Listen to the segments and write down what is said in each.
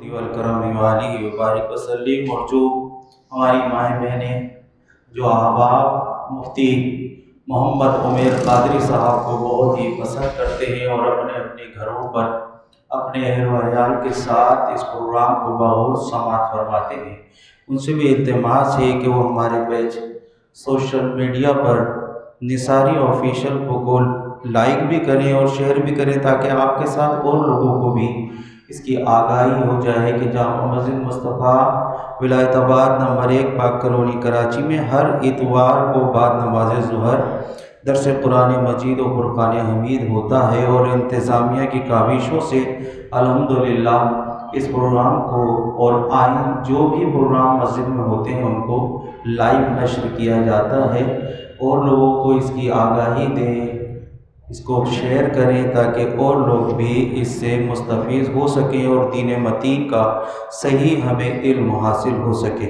والکرم علیہ وبارک وسلم۔ اور جو ہماری مائیں بہنیں جو احباب مفتی محمد عمیر قادری صاحب کو بہت ہی پسند کرتے ہیں اور اپنے اپنے گھروں پر اپنے اہل و عیال کے ساتھ اس پروگرام کو بہت سماعت فرماتے ہیں، ان سے بھی التماس ہے کہ وہ ہمارے پیج سوشل میڈیا پر نثاری آفیشیل کو لائک بھی کریں اور شیئر بھی کریں، تاکہ آپ کے ساتھ اور لوگوں کو بھی اس کی آگاہی ہو جائے کہ جامع مسجد مصطفیٰ ولایت آباد نمبر 1 پاک کالونی کراچی میں ہر اتوار کو بعد نماز ظہر درس قرآن مجید و فرقان حمید ہوتا ہے، اور انتظامیہ کی کاوشوں سے الحمدللہ اس پروگرام کو اور جو بھی پروگرام مسجد میں ہوتے ہیں ان کو لائیو نشر کیا جاتا ہے، اور لوگوں کو اس کی آگاہی دیں، اس کو شیئر کریں تاکہ اور لوگ بھی اس سے مستفیض ہو سکیں اور دین متین کا صحیح ہمیں علم حاصل ہو سکے۔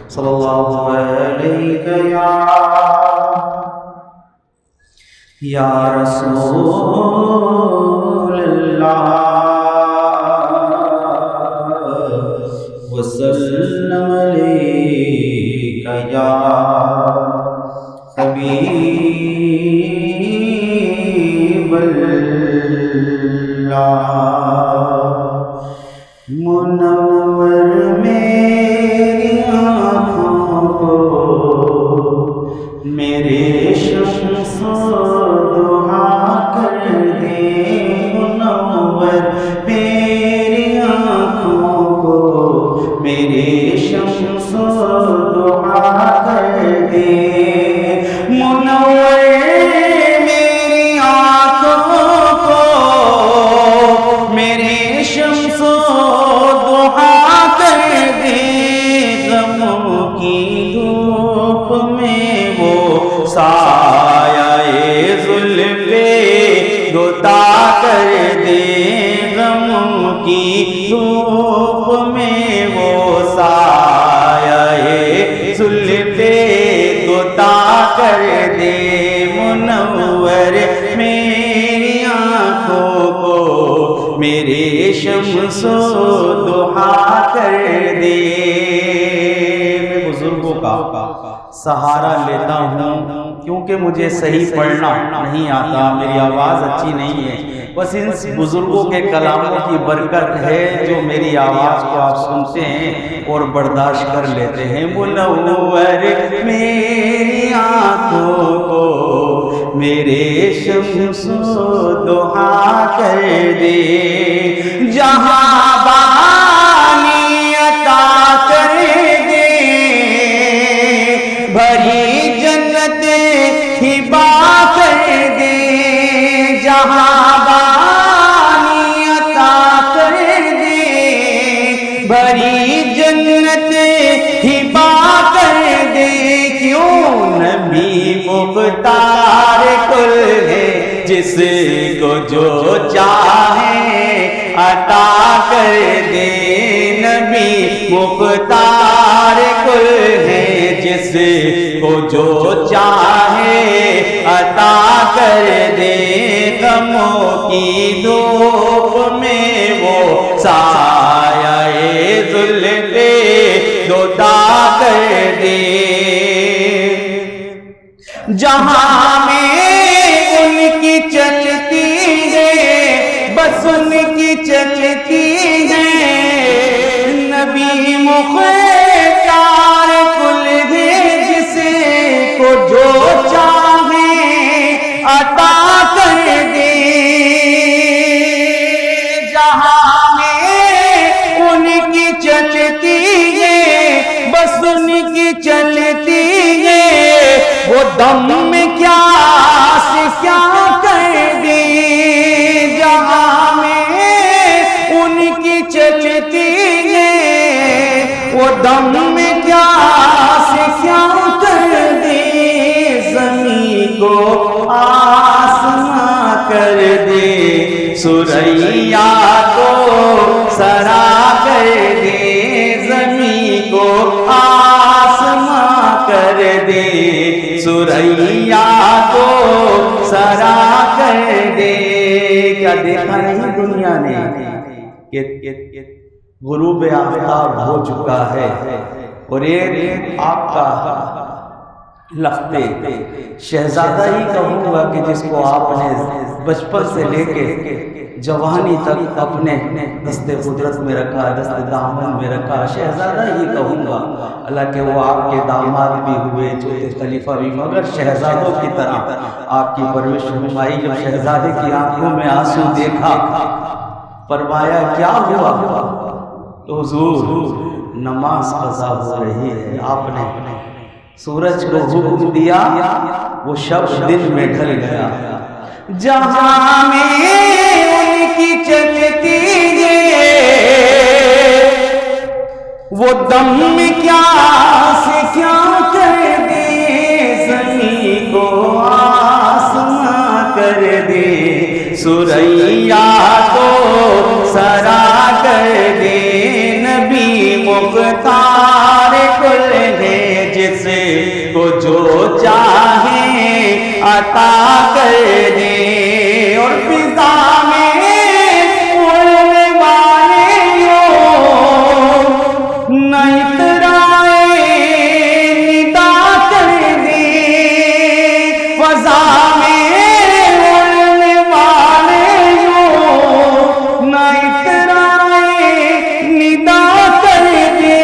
صلی اللہ علیہ یا رسول اللہ وسلم علیک یا حبیب اللہ۔ منور میری آنکھوں کو میرے شمس و ضحیٰ کر دے، منور میری آنکھوں کو میرے شمس و ضحیٰ کر دے، منور میری آنکھوں کو میرے شمس و ضحیٰ کر دے، غموں کی دھوپ میں وہ سایہ زلف گتا کر دے، غموں کی دھوپ میں وہ سایہ زلف گتا کر دے، منور میری آنکھوں کو میرے شمس و ضحیٰ کر دے۔ میں بزرگوں کا سہارا لیتا ہوں کیونکہ مجھے صحیح پڑھنا نہیں آتا، میری آواز اچھی نہیں ہے، بس ان بزرگوں کے کلاموں کی برکت ہے جو میری آواز کو آپ سنتے ہیں اور برداشت کر لیتے ہیں۔ منور میری آنکھوں کو میرے شمس و ضحیٰ کر دے، جہاں بانی عطا کر دے، بھری جنت ہبا کر دے، جہاں بانی عطا کر دے، بھری جنت ہبا کر دے، کیوں نبی مختار کل ہے، جس کو جو چاہے عطا کر دے، نبی مختار کل ہے، جس کو جو چاہے عطا کر دے، غموں کی دھوپ میں وہ سایہ زلف گتا کر دے، جہاں میں ان کی چلتی ہے بس ان کی چلتی ہے، نبی مختار کل ہے، جس کو جو چاہے عطا کر دے، جہاں میں ان کی چلتی ہے بس ان کی چلتی ہے، وہ دم میں کیا سے کیا کر دے، جہاں میں ان کی چلتی ہے وہ دم میں کیا سے کیا کر دے، زمین کو آسماں کر دے، ثریا کو سرا کر دے، زمین کو آسماں کر دے، ثریا کو سرا کر دے۔ کیا دیکھا نہیں دنیا نے کہ غروب آفتاب ہو چکا ہے، اور ایک آپ کا لخت شہزادہ ہی کہوں گا کہ جس کو آپ نے بچپن سے لے کے جوانی تک اپنے دست قدرت میں رکھا، دست دامن میں رکھا، شہزادہ ہی کہوں گا، حالانکہ وہ آپ کے داماد بھی ہوئے، چوتھے خلیفہ بھی، مگر شہزادوں کی طرح آپ کی پرورش فرمائی۔ جب شہزادے کی آنکھوں میں آنسو دیکھا، فرمایا کیا ہوا؟ تو حضور نماز قضا ہو رہی ہے، آپ نے سورج کو حکم دیا، وہ شب دن میں ڈھل گیا، جہاں میں ان کی چلتی ہے وہ دم کیا سے کیا کر دے، زمین کو آسماں کر دے، سوریا کو سرا کر دے، نبی مختار کل ہے، جس کو جو چاہے عطا کر دے، اور فضا میں اڑنے والے نہ اترائے ندا کر دے، فضا میں اڑنے والے نہ اترائے ندا کر دے،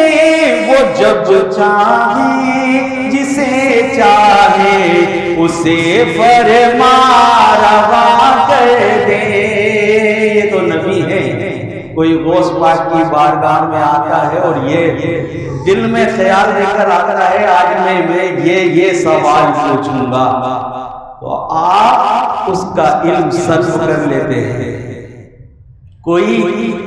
وہ جب چاہے جسے چاہے اسے فرما روا کر دے۔ یہ تو نبی ہے، کوئی غوث پاک کی بارگاہ میں آتا ہے اور یہ دل میں خیال لے کر آتا ہے آج میں یہ سوال پوچھوں گا، تو آپ اس کا علم سلب کر لیتے ہیں۔ کوئی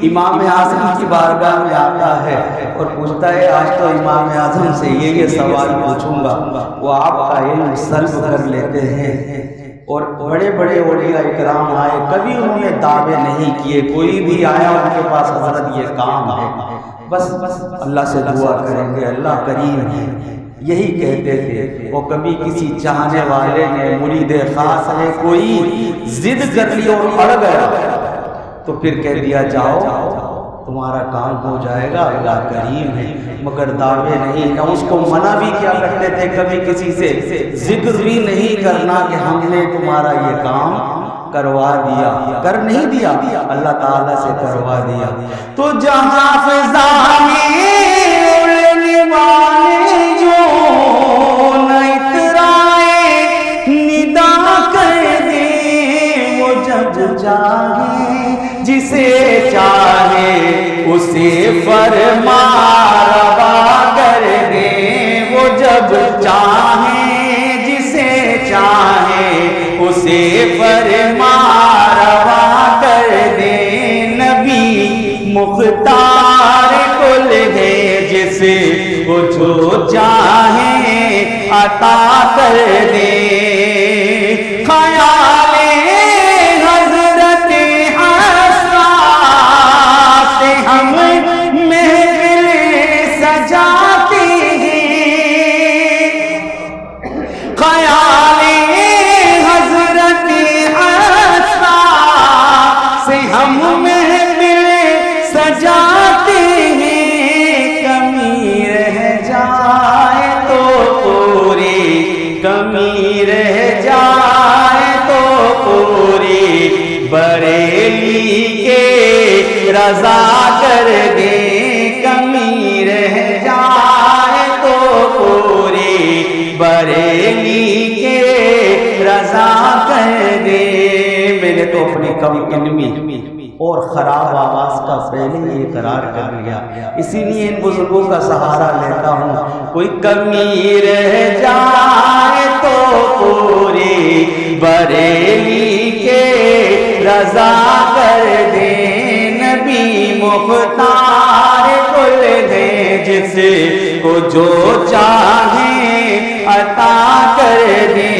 امام اعظم کی بارگاہ میں آتا ہے اور پوچھتا ہے آج تو امام اعظم سے یہ سوال پوچھوں گا، وہ آپ کا علم سلب کر لیتے ہیں۔ اور بڑے بڑے اولیاء اکرام آئے، کبھی انہوں نے دعوے نہیں کیے، کوئی بھی آیا ان کے پاس حضرت یہ کام ہے، بس اللہ سے دعا کریں گے، اللہ کریم ہے، یہی کہتے تھے۔ وہ کبھی کسی چاہنے والے نے، مرید خاص نے کوئی ضد کر لی اور اڑ گیا تو پھر کہہ دیا جاؤ تمہارا کام ہو جائے گا، اللہ کریم ہے، مگر دعوے نہیں۔ نہ اس کو منع بھی کیا کرتے تھے، کبھی کسی سے ذکر بھی نہیں کرنا کہ ہم نے تمہارا یہ کام کروا دیا، کر نہیں دیا، اللہ تعالیٰ سے کروا دیا۔ تو جہاں فضا میں اڑنے والے جو نہ اترائے ندا کر دے، وہ جب چاہے جسے چاہے اسے فرما روا کر دے، وہ جب چاہے جسے چاہے اسے فرما روا کر دے، نبی مختار کل ہے، جس کو جو چاہے عطا کر دے۔ خیال ہم محفل سجاتے ہیں، خیال حضرت حسا سے ہم محفل سجاتے ہیں، کمی رہ جائے تو پوری، کمی رہ جائے تو پوری، بریلی کے رضا کر دے، کمی رہ جائے تو پوری، بریلی کے رضا کر دے۔ میں نے تو اپنی کم علمی اور خراب آواز کا پہلے ہی اقرار کر لیا، اسی لیے ان بزرگوں کا سہارا لیتا ہوں۔ کوئی کمی رہ جائے تو پوری، بریلی کے رضا کر دے، نبی مختار کل ہے، جس کو جو چاہے عطا کر دے۔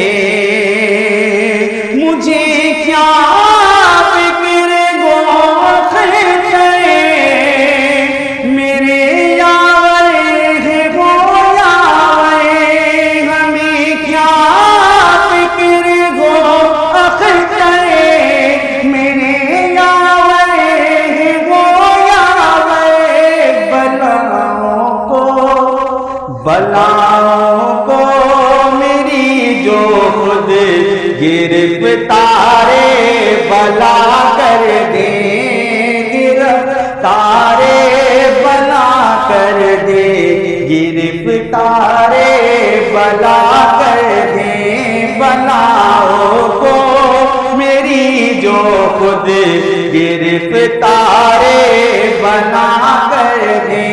مجھے کیا فکر گوخ ہے، میرے یار ہے وہ یار، ہمیں کیا فکر گوخ ہے، میرے یار ہے وہ یار، بلاؤں کو میری جو خود گرفتار بلا کر دے، گرفتار بلا کر دے، گرفتار بلا کر دے، بلاؤں کو میری جو خود گرفتار بنا کر دے،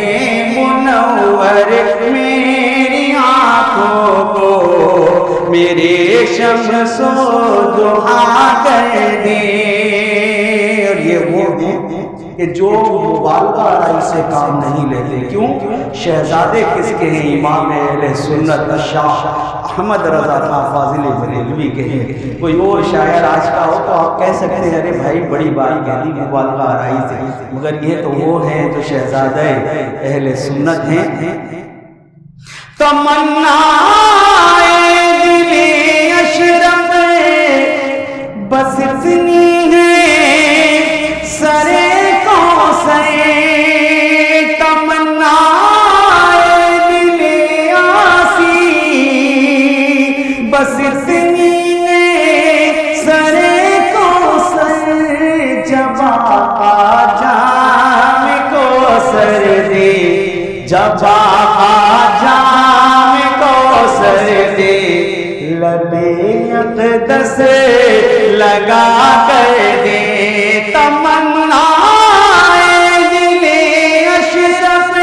منور میری آنکھوں کو میرے شمس و ضحیٰ کر دے۔ اور یہ وہ ہیں کہ جو مبالغہ آرائی سے کام نہیں لیتے۔ کیوں؟ شہزادے کس کے ہیں؟ امام اہل سنت شاہ احمد رضا خان فاضل بریلوی کے ہیں۔ کوئی اور شاعر آج کا ہو تو آپ کہہ سکتے ہیں ارے بھائی بڑی بات کہہ دی مبالغہ آرائی سے، مگر یہ تو وہ ہیں جو شہزادے اہل سنت ہیں۔ تمنا دل اشرف بس اتنی ہے سر کوثر، تمنا دل آسی بس اتنی ہے سر کوثر، جب آقا جام کوثر دے، جب آقا جام کوثر دے، لب اقدس لگا کر دے، تمنا دل اشرف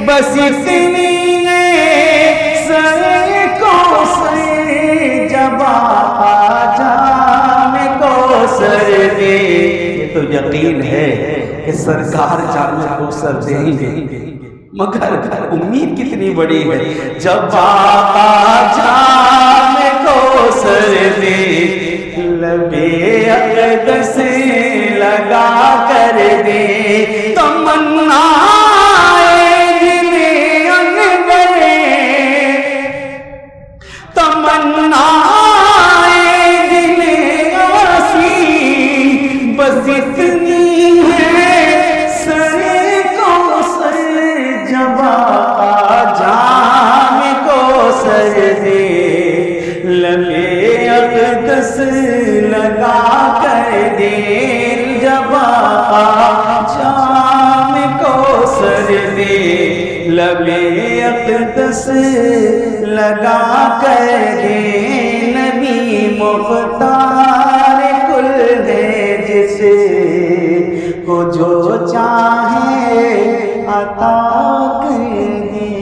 بس اتنی سر کوثر، جب آقا جام کوثر دے۔ یہ تو یقین ہے کہ سرکار جام کوثر دیں گے، مگر امید کتنی بڑی ہے، جب آقا جام کوثر دے، لب اقدس لگا کر دے، تمنا دل انور، تمنا دل آسی بس اتنی ہے سر کوثر، جب آقا جام کوثر دے، لب اقدس لگا کر دے، جب آقا جام کوثر دے، لب اقدس لگا کر دے، نبی مختار کل ہے جسے کو جو چاہے عطا کر دے۔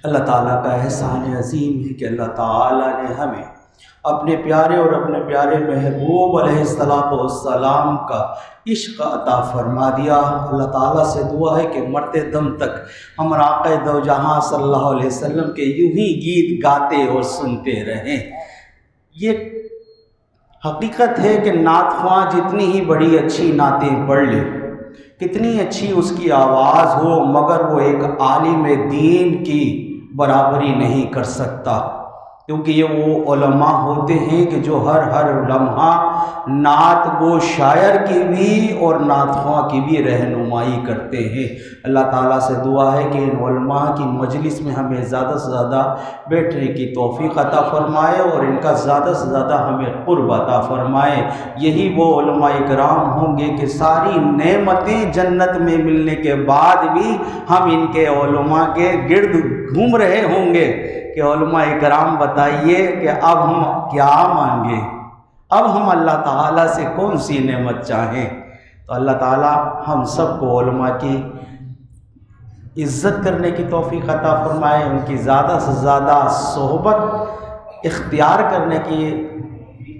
اللہ تعالیٰ کا احسان عظیم ہے کہ اللہ تعالیٰ نے ہمیں اپنے پیارے اور اپنے پیارے محبوب علیہ السلام کا عشق عطا فرما دیا۔ اللہ تعالیٰ سے دعا ہے کہ مرتے دم تک ہم آقا دو جہاں صلی اللہ علیہ وسلم کے یوں ہی گیت گاتے اور سنتے رہیں۔ یہ حقیقت ہے کہ نعت خواں جتنی ہی بڑی اچھی نعتیں پڑھ لے، کتنی اچھی اس کی آواز ہو، مگر وہ ایک عالم دین کی برابری نہیں کر سکتا، کیونکہ یہ وہ علماء ہوتے ہیں کہ جو ہر لمحہ نعت گو شاعر کی بھی اور نعت خواں کی بھی رہنمائی کرتے ہیں۔ اللہ تعالیٰ سے دعا ہے کہ ان علماء کی مجلس میں ہمیں زیادہ سے زیادہ بیٹھنے کی توفیق عطا فرمائے اور ان کا زیادہ سے زیادہ ہمیں قرب عطا فرمائے۔ یہی وہ علماء اکرام ہوں گے کہ ساری نعمتیں جنت میں ملنے کے بعد بھی ہم ان کے علماء کے گرد گھوم رہے ہوں گے کہ علماء اکرام بتائیے کہ اب ہم کیا مانگیں، اب ہم اللہ تعالیٰ سے کون سی نعمت چاہیں۔ تو اللہ تعالیٰ ہم سب کو علماء کی عزت کرنے کی توفیق عطا فرمائے، ان کی زیادہ سے زیادہ صحبت اختیار کرنے کی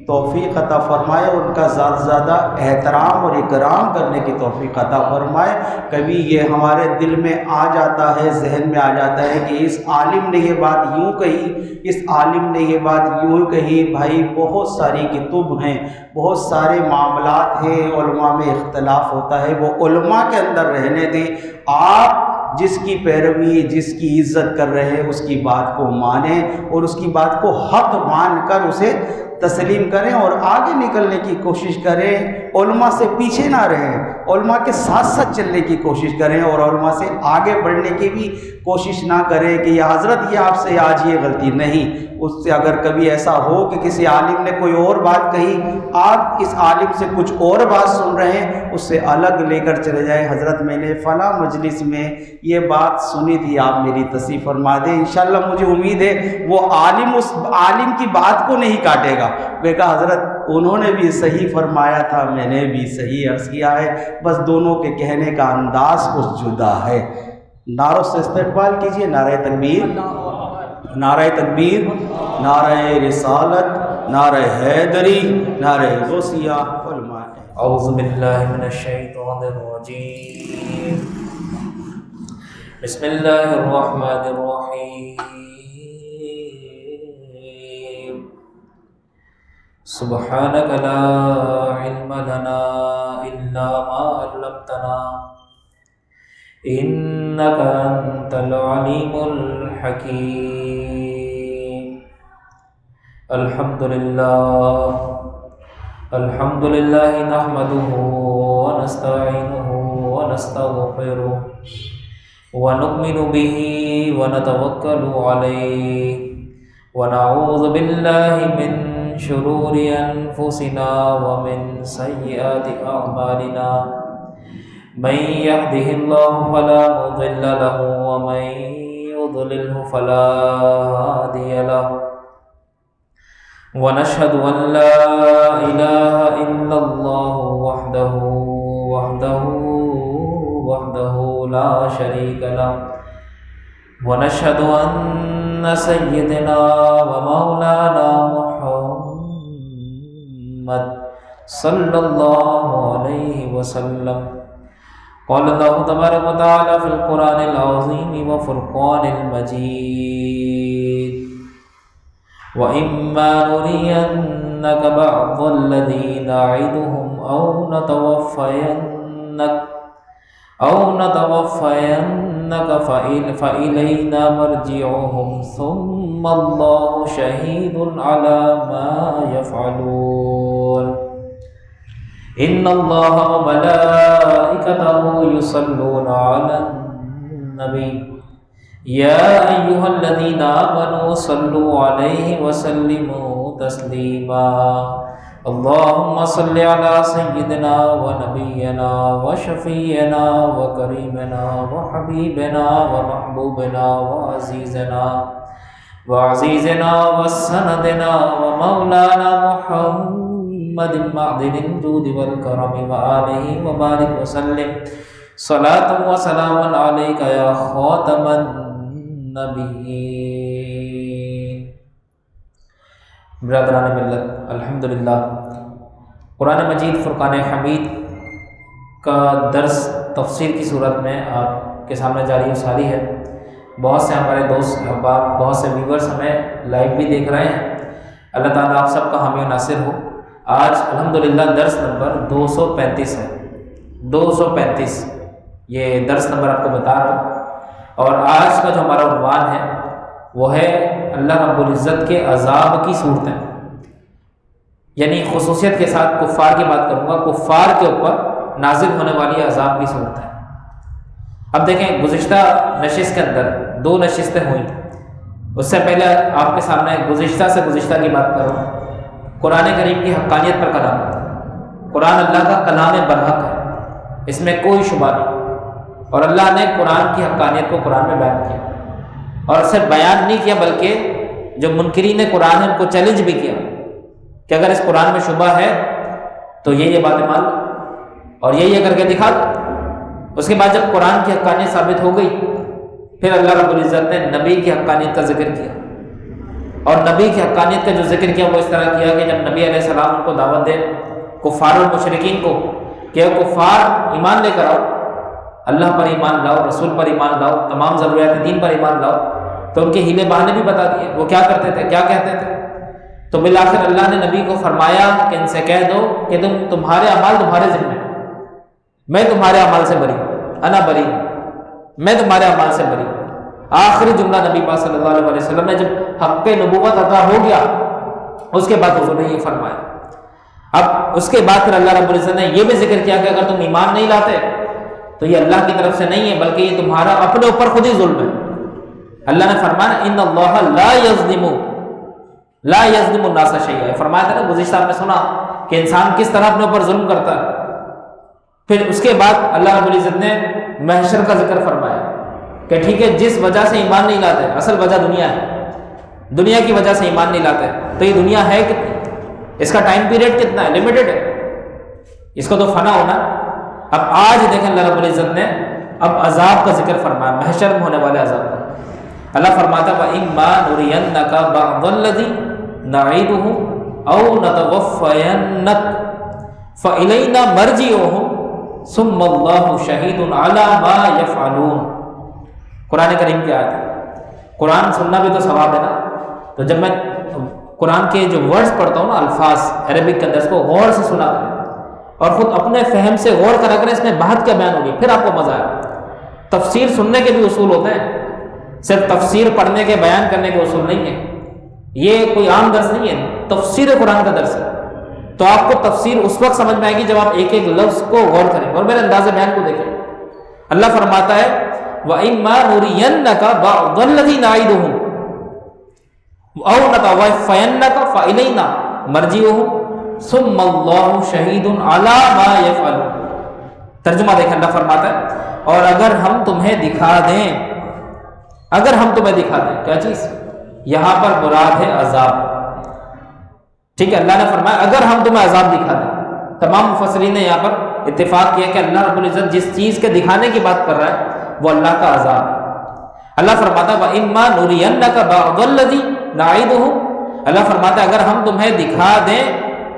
توفیق عطا فرمائے، ان کا زیادہ سے زیادہ احترام اور اکرام کرنے کی توفیق عطا فرمائے۔ کبھی یہ ہمارے دل میں آ جاتا ہے، ذہن میں آ جاتا ہے کہ اس عالم نے یہ بات یوں کہی، اس عالم نے یہ بات یوں کہی، بھائی بہت ساری کتب ہیں، بہت سارے معاملات ہیں، علماء میں اختلاف ہوتا ہے، وہ علماء کے اندر رہنے دیں۔ آپ جس کی پیروی، جس کی عزت کر رہے ہیں، اس کی بات کو مانیں اور اس کی بات کو حق مان کر اسے تسلیم کریں اور آگے نکلنے کی کوشش کریں، علماء سے پیچھے نہ رہیں، علماء کے ساتھ ساتھ چلنے کی کوشش کریں اور علماء سے آگے بڑھنے کی بھی کوشش نہ کریں کہ یا حضرت یہ آپ سے آج یہ غلطی نہیں۔ اس سے اگر کبھی ایسا ہو کہ کسی عالم نے کوئی اور بات کہی، آپ اس عالم سے کچھ اور بات سن رہے ہیں، اس سے الگ لے کر چلے جائیں، حضرت میں نے فلاں مجلس میں یہ بات سنی تھی، آپ میری تصحیح فرما دیں، انشاءاللہ مجھے امید ہے وہ عالم اس عالم کی بات کو نہیں کاٹے گا، وہ کہا حضرت انہوں نے بھی صحیح فرمایا تھا، میں نے بھی صحیح عرض کیا ہے، بس دونوں کے کہنے کا انداز کچھ جدا ہے۔ نعروں سے استقبال کیجئے، نعرہ تکبیر، نعرہ تکبیر، نعرہ رسالت، نعرہ حیدری، نعرہ غوثیہ۔ علماء اعوذ باللہ من الشیطان الرجیم، بسم اللہ الرحمن الرحیم، سبحانک لا علم لنا الا ما علمتنا انک انت العلیم الحکیم۔ الحمد للہ نحمده ونستعینه ونستغفره ونؤمن به ونتوکل علیہ ونعوذ باللہ من شرور انفسنا ومن سیئات اعمالنا، من يهده الله فلا مضل له ومن يضلله فلا هادي له، ونشهد أن لا إله إلا الله وحده لا شريك له، ونشهد أن سيدنا ومولانا محمد صلى الله عليه وسلم قال الله تبارك وتعالى في القرآن العظيم وفرقان المجيد، وَإِمَّا نُرِيَنَّكَ بَعْضَ الَّذِي نَعِدُهُمْ أَوْ نَتَوَفَّيَنَّكَ فَإِلَيْنَا مَرْجِعُهُمْ ثُمَّ اللَّهُ شَهِيدٌ عَلَى مَا يَفْعَلُونَ۔ إِنَّ اللَّهَ وَمَلَائِكَتَهُ يُصَلُّونَ عَلَى النَّبِيِّ يَا أَيُّهَا الَّذِينَ آمَنُوا صَلُّوا عَلَيْهِ وَسَلِّمُوا تَسْلِيمًا۔ اللهم صل على سيدنا ونبينا وشفيعنا وكريمنا وحبيبنا ومحبوبنا وعزيزنا وسندنا ومولانا محمد معدن الجود والكرم وآله وبارك وسلم صلاة وسلام عليك يا خاتم النبيين۔ برادران ملت، الحمدللہ قرآن مجید فرقان حمید کا درس تفسیر کی صورت میں آپ کے سامنے جاری و ساری ہے۔ بہت سے ہمارے دوست احباب، بہت سے ویورز ہمیں لائیو بھی دیکھ رہے ہیں، اللہ تعالیٰ آپ سب کا حامی و ناصر ہو۔ آج الحمدللہ درس نمبر 235 ہے، 235 یہ درس نمبر آپ کو بتا رہا ہوں، اور آج کا جو ہمارا عنوان ہے وہ ہے اللہ رب العزت کے عذاب کی صورتیں، یعنی خصوصیت کے ساتھ کفار کی بات کروں گا، کفار کے اوپر نازل ہونے والی عذاب کی صورتیں۔ اب دیکھیں، گزشتہ نشست کے اندر 2 نشستیں ہوئیں، اس سے پہلے آپ کے سامنے گزشتہ کی بات کروں، قرآن کریم کی حقانیت پر کلام۔ قرآن اللہ کا کلام برحق ہے، اس میں کوئی شبہ نہیں، اور اللہ نے قرآن کی حقانیت کو قرآن میں بیان کیا، اور صرف بیان نہیں کیا بلکہ جو منکرین قرآن ہیں ان کو چیلنج بھی کیا کہ اگر اس قرآن میں شبہ ہے تو یہ باتیں مان لو اور یہ کر کے دکھا دو۔ اس کے بعد جب قرآن کی حقانیت ثابت ہو گئی، پھر اللہ رب العزت نے نبی کی حقانیت کا ذکر کیا، اور نبی کی حقانیت کا جو ذکر کیا وہ اس طرح کیا کہ جب نبی علیہ السلام ان کو دعوت دے کفار و مشرکین کو کہ کفار ایمان لے کر آؤ، اللہ پر ایمان لاؤ، رسول پر ایمان لاؤ، تمام ضروریات دین پر ایمان لاؤ، تو ان کے ہیلے بہانے بھی بتا دیے وہ کیا کرتے تھے، کیا کہتے تھے۔ تو بالآخر اللہ نے نبی کو فرمایا کہ ان سے کہہ دو کہ تمہارے اعمال تمہارے ذمہ ہیں، میں تمہارے اعمال سے بری، انا بری، میں تمہارے اعمال سے بری۔ آخری جملہ نبی پاک صلی اللہ علیہ وسلم نے جب حق نبوت عطا ہو گیا اس کے بعد حضور نے یہ فرمایا. اب اس کے بعد پھر اللہ رب العزت نے یہ بھی ذکر کیا کہ اگر تم ایمان نہیں لاتے تو یہ اللہ کی طرف سے نہیں ہے بلکہ یہ تمہارا اپنے اوپر خود ہی ظلم ہے. اللہ نے فرمایا ان اللہ لا یظلم الناس شیئا. فرمایا تھا نا گزشتہ میں سنا کہ انسان کس طرح اپنے اوپر ظلم کرتا ہے. پھر اس کے بعد اللہ رب العزت نے محشر کا ذکر فرمایا کہ ٹھیک ہے جس وجہ سے ایمان نہیں لاتے، اصل وجہ دنیا ہے، دنیا کی وجہ سے ایمان نہیں لاتے، تو یہ دنیا ہے کتنی، اس کا ٹائم پیریڈ کتنا ہے، لمیٹڈ ہے، اس کو تو فنا ہونا. اب آج دیکھیں اللہ رب العزت نے اب عذاب کا ذکر فرمایا، محشر میں ہونے والے عذاب کا. اللہ فرماتا وَإِمَّا نُرِيَنَّكَ بَعْضَ الَّذِي نَعِدُهُمْ أَوْ نَتَوَفَّيَنَّكَ فَإِلَيْنَا مَرْجِعُهُمْ ثُمَّ اللَّهُ شَهِيدٌ عَلَى مَا يَفْعَلُونَ. قرآن کریم کی آیت ہے. قرآن سننا بھی تو ثواب ہے نا. تو جب میں قرآن کے جو ورڈز پڑھتا ہوں نا، الفاظ عربک کے اندر، اس کو غور سے سنا کریں اور خود اپنے فہم سے غور کرا کریں اس میں بات کیا بیان ہوگی، پھر آپ کو مزہ آئے. تفسیر سننے کے بھی اصول ہوتے ہیں، صرف تفسیر پڑھنے کے بیان کرنے کے اصول نہیں ہے. یہ کوئی عام درس نہیں ہے، تفسیر قرآن کا درس ہے. تو آپ کو تفسیر اس وقت سمجھ میں آئے گی جب آپ ایک ایک لفظ کو غور کریں اور میرے انداز بیان کو دیکھیں. اللہ فرماتا ہے وَإِمَّا نُرِيَنَّكَ بَعْضَ الَّذِي نَعِدُهُمْ أَوْ نَتَوَفَّيَنَّكَ فَإِلَيْنَا مَرْجِعُهُمْ ثُمَّ اللَّهُ شَهِيدٌ عَلَى مَا يَفْعَلُونَ. ترجمہ دیکھیں، اللہ فرماتا ہے اور اگر ہم تمہیں دکھا دیں، اگر ہم تمہیں دکھا دیں، کیا چیز؟ یہاں پر مراد ہے عذاب. ٹھیک ہے، اللہ نے فرمایا اگر ہم تمہیں عذاب دکھا دیں. تمام مفسرین نے یہاں پر اتفاق کیا کہ اللہ رب العزت جس چیز کے دکھانے کی بات کر رہا ہے وہ اللہ کا عذاب. اللہ فرماتا ہے وَإِمَّا نُرِيَنَّكَ بَعْضَ الَّذِي نَعِدُهُمْ. اللہ فرماتا ہے اگر ہم تمہیں دکھا دیں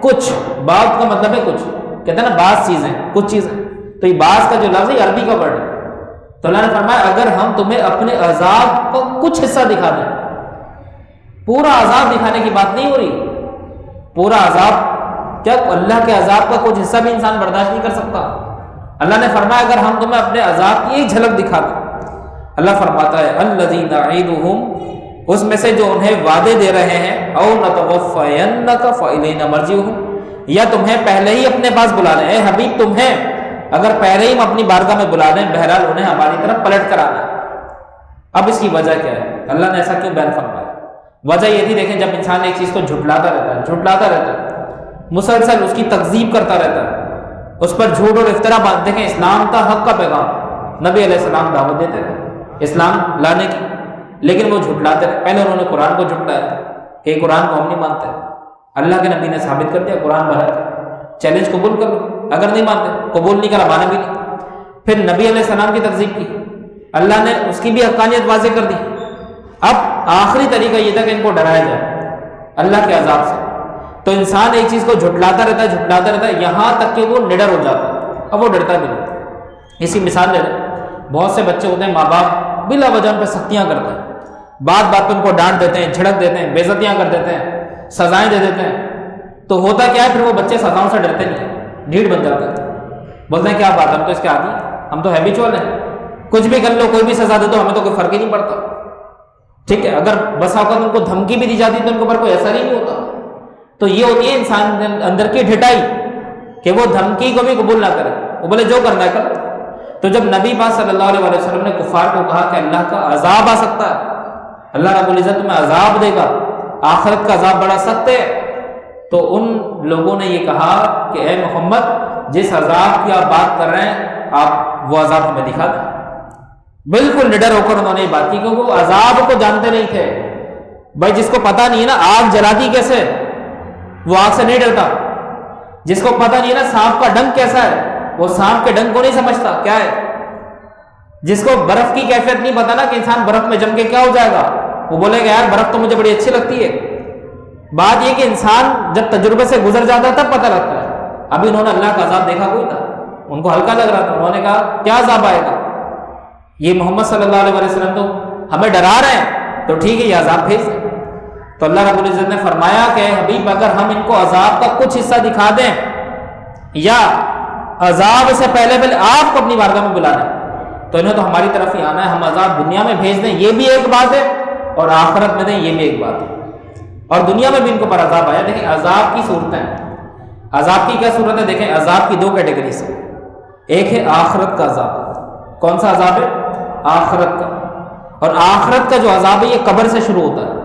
کچھ، بعض کا مطلب ہے کچھ، کہتے ہیں نا بعض چیزیں، کچھ چیزیں، تو یہ بعض کا جو لفظ ہے عربی کا ورڈ ہے. تو اللہ نے فرمایا اگر ہم تمہیں اپنے عذاب کو کچھ حصہ دکھا دیں، پورا عذاب دکھانے کی بات نہیں ہو رہی. پورا عذاب کیا اللہ کے عذاب کا کچھ حصہ بھی انسان برداشت نہیں کر سکتا. اللہ نے فرمایا اگر ہم تمہیں اپنے عذاب کی ایک جھلک دکھا دیں. اللہ فرماتا ہے الذی نعیدہم، اس میں سے جو انہیں وعدے دے رہے ہیں، او نتوفینک فالینا مرجعہم، یا تمہیں پہلے ہی اپنے پاس بلا لیں. اے حبیب تمہیں اگر پہلے ہی ہم اپنی بارگاہ میں بلا دیں، بہرحال انہیں ہماری طرف پلٹ کر آنا ہے. اب اس کی وجہ کیا ہے؟ اللہ نے ایسا کیوں بیان فرمایا؟ وجہ یہ تھی، دیکھیں جب انسان ایک چیز کو جھٹلاتا رہتا ہے مسلسل اس کی تکذیب کرتا رہتا ہے، اس پر جھوٹ اور افطرا باندھ. دیکھیں اسلام تھا حق کا پیغام، نبی علیہ السلام دعوت دیتے رہے اسلام لانے کی، لیکن وہ جھٹلاتے رہے. پہلے انہوں نے قرآن کو جھٹلایا کہ قرآن کو ہم نہیں مانتے. اللہ کے نبی نے ثابت کر دیا قرآن بھر ہے، چیلنج قبول کر لو. اگر نہیں مانتے قبول نہیں کرا، مانا بھی نہیں. پھر نبی علیہ السلام کی تکذیب کی، اللہ نے اس کی بھی حقانیت واضح کر دی. اب آخری طریقہ یہ تھا کہ ان کو ڈرایا جائے اللہ کے عذاب سے. تو انسان ایک چیز کو جھٹلاتا رہتا ہے یہاں تک کہ وہ نڈر ہو جاتا ہے. اب وہ ڈرتا بھی نہیں. اسی مثال لے لیں، بہت سے بچے ہوتے ہیں ماں باپ بلا وجہ ان پہ سختیاں کرتے ہیں، بات بات پہ ان کو ڈانٹ دیتے ہیں، جھڑک دیتے ہیں، بےعزتیاں کر دیتے ہیں، سزائیں دے دیتے ہیں. تو ہوتا کیا ہے، پھر وہ بچے سزاؤں سے ڈرتے نہیں، ڈھیٹ بن جاتے ہیں. بولتے ہیں کیا بات، ہم تو اس کے عادی ہیں، ہم تو ہیبیچول ہیں، کچھ بھی کر لو، کوئی بھی سزا دے دو، ہمیں تو کوئی فرق ہی نہیں پڑتا. ٹھیک ہے، اگر بس اوقات ان کو دھمکی بھی دی جاتی تو ان کے اوپر کوئی اثر ہی نہیں ہوتا. تو یہ ہوتی ہے انسان کے اندر کی ڈھٹائی کہ وہ دھمکی کو بھی قبول نہ کرے، وہ بولے جو کرنا ہے کر. تو جب نبی پاک صلی اللہ علیہ وسلم نے کفار کو کہا کہ اللہ کا عذاب آ سکتا ہے، اللہ رب العزت تمہیں عذاب دے گا، آخرت کا عذاب بڑا سخت ہے، تو ان لوگوں نے یہ کہا کہ اے محمد جس عذاب کی آپ بات کر رہے ہیں آپ وہ عذاب ہمیں دکھا دیں. بالکل نڈر ہو کر انہوں نے یہ بات کی، کیونکہ وہ عذاب کو جانتے نہیں تھے. بھائی جس کو پتہ نہیں ہے نا آگ جلاتی کیسے، وہ آگ سے نہیں ڈرتا. جس کو پتہ نہیں ہے نا سانپ کا ڈنک کیسا ہے، وہ سانپ کے ڈنک کو نہیں سمجھتا کیا ہے. جس کو برف کی کیفیت نہیں پتا نا کہ انسان برف میں جم کے کیا ہو جائے گا، وہ بولے گا یار برف تو مجھے بڑی اچھی لگتی ہے. بات یہ کہ انسان جب تجربے سے گزر جاتا ہے تب پتہ لگتا ہے. ابھی انہوں نے اللہ کا عذاب دیکھا کوئی تھا، ان کو ہلکا لگ رہا تھا. انہوں نے کہا کیا عذاب آئے گا، یہ محمد صلی اللہ علیہ وسلم تو ہمیں ڈرا رہے ہیں، تو ٹھیک ہے یہ عذاب بھیج دیں. تو اللہ رب العزت نے فرمایا کہ حبیب اگر ہم ان کو عذاب کا کچھ حصہ دکھا دیں یا عذاب سے پہلے آپ کو اپنی بارگاہ میں بلا دیں تو انہیں تو ہماری طرف ہی آنا ہے. ہم عذاب دنیا میں بھیج دیں یہ بھی ایک بات ہے، اور آخرت میں دیں یہ بھی ایک بات ہے. اور دنیا میں بھی ان کے اوپر عذاب آیا. دیکھیں عذاب کی صورتیں، عذاب کی کیا صورت ہے؟ دیکھیں عذاب کی دو کیٹیگریز ہیں. ایک ہے آخرت کا عذاب. کون سا عذاب ہے؟ آخرت کا. اور آخرت کا جو عذاب ہے یہ قبر سے شروع ہوتا ہے.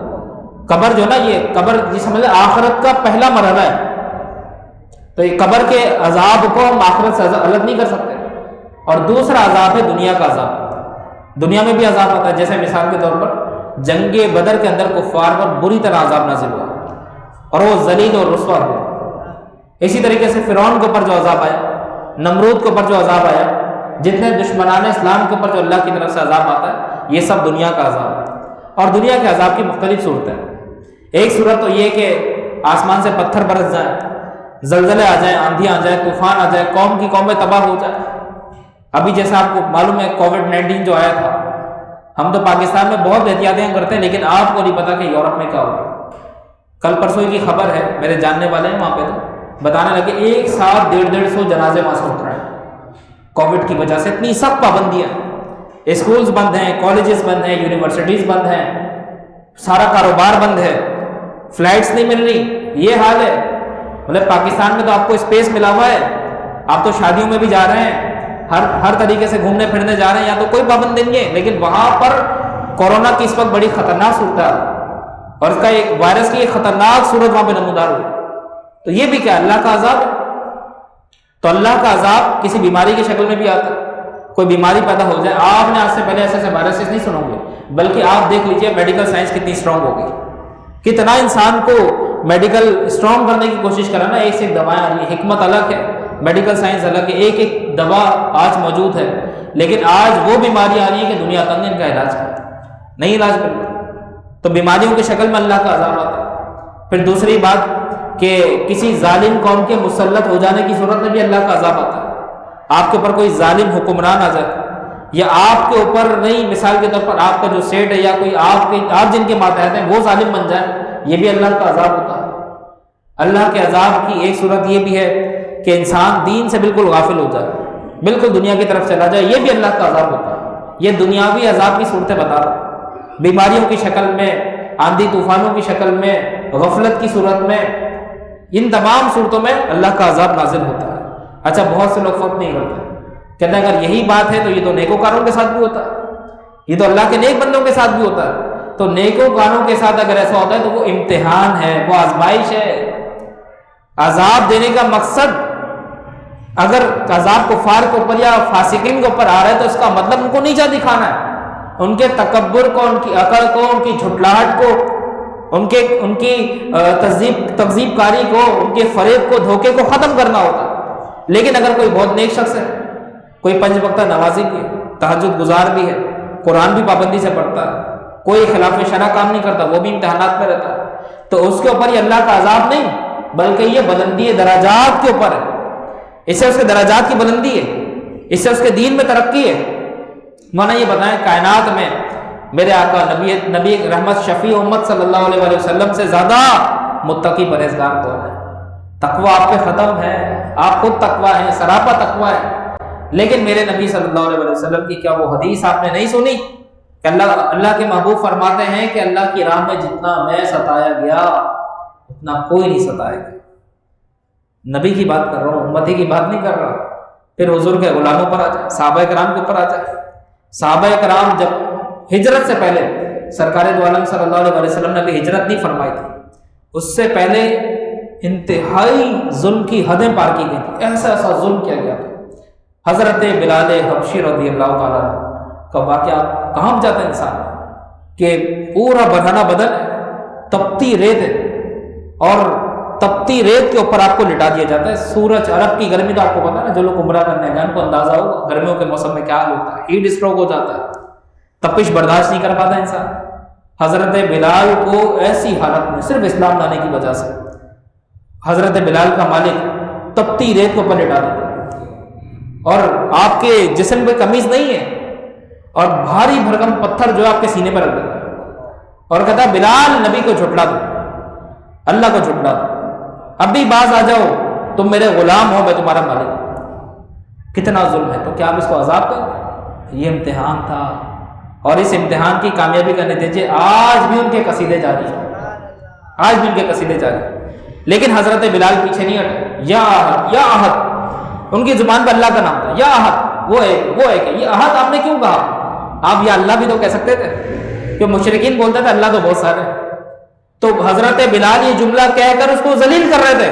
قبر جو نا، یہ قبر یہ سمجھ لیں آخرت کا پہلا مرحلہ ہے. تو یہ قبر کے عذاب کو ہم آخرت سے الگ نہیں کر سکتے. اور دوسرا عذاب ہے دنیا کا عذاب. دنیا میں بھی عذاب آتا ہے. جیسے مثال کے طور پر جنگ بدر کے اندر کفار پر بری طرح عذاب نازل ہوا اور وہ ذلیل اور رسوا ہوئے. اسی طریقے سے فرعون کے اوپر جو عذاب آیا، نمرود کے اوپر جو عذاب آیا، جتنے دشمنان اسلام کے اوپر جو اللہ کی طرف سے عذاب آتا ہے، یہ سب دنیا کا عذاب ہے. اور دنیا کے عذاب کی مختلف صورتیں ہیں. ایک صورت تو یہ کہ آسمان سے پتھر برس جائیں، زلزلے آ جائیں، آندھی آ جائے، طوفان آ جائے، قوم کی قومیں تباہ ہو جائیں. ابھی جیسا آپ کو معلوم ہے کووڈ-19 جو آیا تھا، ہم تو پاکستان میں بہت احتیاطیں کرتے ہیں، لیکن آپ کو نہیں پتا کہ یورپ میں کیا ہوگا. کل پرسوں کی خبر ہے، میرے جاننے والے ہیں وہاں پہ، تو بتانے لگے ایک ساتھ 150 جنازے وہاں سے اٹھ رہے ہیں کووڈ کی وجہ سے. اتنی سخت پابندیاں، اسکولز بند ہیں، کالجز بند ہیں، یونیورسٹیز بند ہیں، سارا کاروبار بند ہے، فلائٹس نہیں مل رہی. یہ حال ہے. مطلب پاکستان میں تو آپ کو اسپیس ملا ہوا ہے، آپ تو شادیوں میں بھی جا رہے ہیں، ہر طریقے سے گھومنے پھرنے جا رہے ہیں، یا تو کوئی پابندی نہیں ہے. لیکن وہاں پر کورونا کی اس وقت بڑی خطرناک صورت ہے، اور اس کا ایک وائرس کی ایک خطرناک صورت وہاں پہ نمودار ہوئی. تو یہ بھی کیا اللہ کا عذاب ہے. تو اللہ کا عذاب کسی بیماری کی شکل میں بھی آتا ہے. کوئی بیماری پیدا ہو جائے، آپ نے آج سے پہلے ایسے وائرسز نہیں سنو گے، بلکہ آپ دیکھ لیجئے میڈیکل سائنس کتنی اسٹرانگ ہو گئی، کتنا انسان کو میڈیکل اسٹرانگ کرنے کی کوشش کرا نا. ایک سے ایک دوائیں آ رہی ہیں، حکمت الگ ہے، میڈیکل سائنس الگ ہے، ایک ایک دوا آج موجود ہے. لیکن آج وہ بیماری آ رہی ہے کہ دنیا تنگ ان کا علاج نہیں علاج کر رہی. تو بیماریوں کی شکل میں اللہ کا عذاب آتا ہے. پھر دوسری بات کہ کسی ظالم قوم کے مسلط ہو جانے کی صورت میں بھی اللہ کا عذاب آتا ہے. آپ کے اوپر کوئی ظالم حکمران آ جائے، یا آپ کے اوپر نہیں، مثال کے طور پر آپ کا جو سیٹ ہے یا کوئی آپ جن کے ماتحت ہیں وہ ظالم بن جائے، یہ بھی اللہ کا عذاب ہوتا ہے. اللہ کے عذاب کی ایک صورت یہ بھی ہے کہ انسان دین سے بالکل غافل ہو جائے، بالکل دنیا کی طرف چلا جائے، یہ بھی اللہ کا عذاب ہوتا ہے. یہ دنیاوی عذاب کی صورتیں بتا رہا ہوں، بیماریوں کی شکل میں، آندھی طوفانوں کی شکل میں، غفلت کی صورت میں، ان تمام صورتوں میں اللہ کا عذاب نازل ہوتا ہے. اچھا بہت سے لوگ فرق نہیں کرتے، کہتے ہیں اگر یہی بات ہے تو یہ تو نیکوکاروں کے ساتھ بھی ہوتا ہے، یہ تو اللہ کے نیک بندوں کے ساتھ بھی ہوتا ہے. تو نیکوکاروں کے ساتھ اگر ایسا ہوتا ہے تو وہ امتحان ہے، وہ آزمائش ہے. عذاب دینے کا مقصد، اگر عذاب کفار کے اوپر یا فاسقین کے اوپر آ رہا ہے تو اس کا مطلب ان کو نیچا دکھانا ہے، ان کے تکبر کو، ان کی عقل کو، ان کی جھٹلاہٹ کو، ان کی تکذیب کاری کو، ان کے فریب کو، دھوکے کو ختم کرنا ہوتا ہے. لیکن اگر کوئی بہت نیک شخص ہے، کوئی 5 وقتہ نمازی بھی ہے، تہجد گزار بھی ہے، قرآن بھی پابندی سے پڑھتا ہے، کوئی خلاف شرع کام نہیں کرتا، وہ بھی امتحانات میں رہتا ہے، تو اس کے اوپر یہ اللہ کا عذاب نہیں بلکہ یہ بلندی درجات کے اوپر ہے. اس سے اس کے درجات کی بلندی ہے، اس سے اس کے دین میں ترقی ہے. مولانا یہ بتائیں کائنات میں میرے آقا نبی رحمت شفیع امت صلی اللہ علیہ وسلم سے زیادہ متقی پرہیزگار کون ہے؟ تقوی آپ پہ ختم ہے، آپ خود تقوی ہیں، سراپا تقوی ہے. لیکن میرے نبی صلی اللہ علیہ وسلم کی کیا وہ حدیث آپ نے نہیں سنی کہ اللہ کے محبوب فرماتے ہیں کہ اللہ کی راہ میں جتنا میں ستایا گیا اتنا کوئی نہیں ستائے گا. نبی کی بات کر رہا ہوں، امتی کی بات نہیں کر رہا. پھر حضور کے غلاموں پر آ جائے، صحابہ کرام کے اوپر آ جائے. صحابہ کرام جب ہجرت سے پہلے سرکار دو عالم صلی اللہ علیہ وسلم نے بھی ہجرت نہیں فرمائی تھی، اس سے پہلے انتہائی ظلم کی حدیں پار کی گئی تھی، ایسا ظلم کیا گیا تھا. حضرت بلال حبشی رضی اللہ تعالیٰ کا واقعہ کہاں جاتا ہے انسان کہ پورا برہنہ بدن ہے، تپتی ریت ہے، اور تپتی ریت کے اوپر آپ کو لٹا دیا جاتا ہے. سورج عرب کی گرمی تو آپ کو پتا ہے نا، جو لوگ عمرہ کرنے گئے ان کو اندازہ ہوگا گرمیوں کے موسم میں کیا حال ہوتا ہے، ہیٹ اسٹروک ہو جاتا ہے، تپش برداشت نہیں کر پاتا انسان. حضرت بلال کو ایسی حالت میں صرف اسلام لانے کی وجہ سے حضرت بلال کا مالک تپتی ریت کو اوپر لٹا دیتا ہے، اور آپ کے جسم پہ قمیض نہیں ہے، اور بھاری بھرکم پتھر جو آپ کے سینے پر رکھ دیتا ہے، اور کہتا ہے بلال نبی کو جھٹلا دو، اللہ کو جھٹلا دو، اب بھی باز آ جاؤ، تم میرے غلام ہو، میں تمہارا مالک ہوں. کتنا ظلم ہے. تو کیا آپ اس کو عذاب دیں گے؟ یہ امتحان تھا، اور اس امتحان کی کامیابی کا نتیجے آج بھی ان کے قصیدے جاری ہیں. آج بھی ان کے قصیدے جاری، لیکن حضرت بلال پیچھے نہیں ہٹے، یا احد یا احد، ان کی زبان پر اللہ کا نام تھا، یا احد، وہ ایک ہے، یہ احد آپ نے کیوں کہا؟ آپ یا اللہ بھی تو کہہ سکتے تھے، کہ مشرکین بولتے تھے اللہ تو بہت سارے، تو حضرت بلال یہ جملہ کہہ کر اس کو ذلیل کر رہے تھے،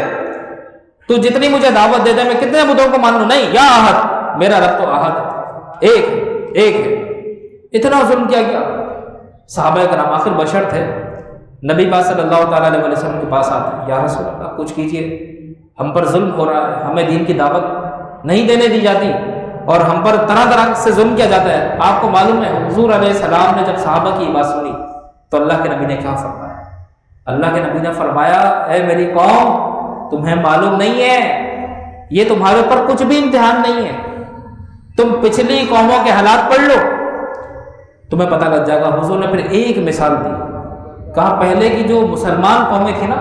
تو جتنی مجھے دعوت دے دے میں کتنے بتوں کو مان لوں؟ نہیں، یا احد، میرا رب تو احد ہے، ایک ہے۔ اتنا ظلم کیا گیا۔ صحابہ کرام آخر بشر تھے، نبی پاک صلی اللہ تعالیٰ علیہ وسلم کے پاس آتے، یا رسول اللہ کچھ کیجئے، ہم پر ظلم ہو رہا ہے، ہمیں دین کی دعوت نہیں دینے دی جاتی اور ہم پر طرح طرح سے ظلم کیا جاتا ہے۔ آپ کو معلوم ہے حضور علیہ السلام نے جب صحابہ کی بات سنی تو اللہ کے نبی نے کیا فرمایا؟ اللہ کے نبی نے فرمایا، اے میری قوم، تمہیں معلوم نہیں ہے یہ تمہارے اوپر کچھ بھی امتحان نہیں ہے، تم پچھلی قوموں کے حالات پڑھ لو تمہیں پتہ لگ جائے گا۔ حضور نے پھر ایک مثال دی، کہا پہلے کی جو مسلمان قومیں تھیں نا،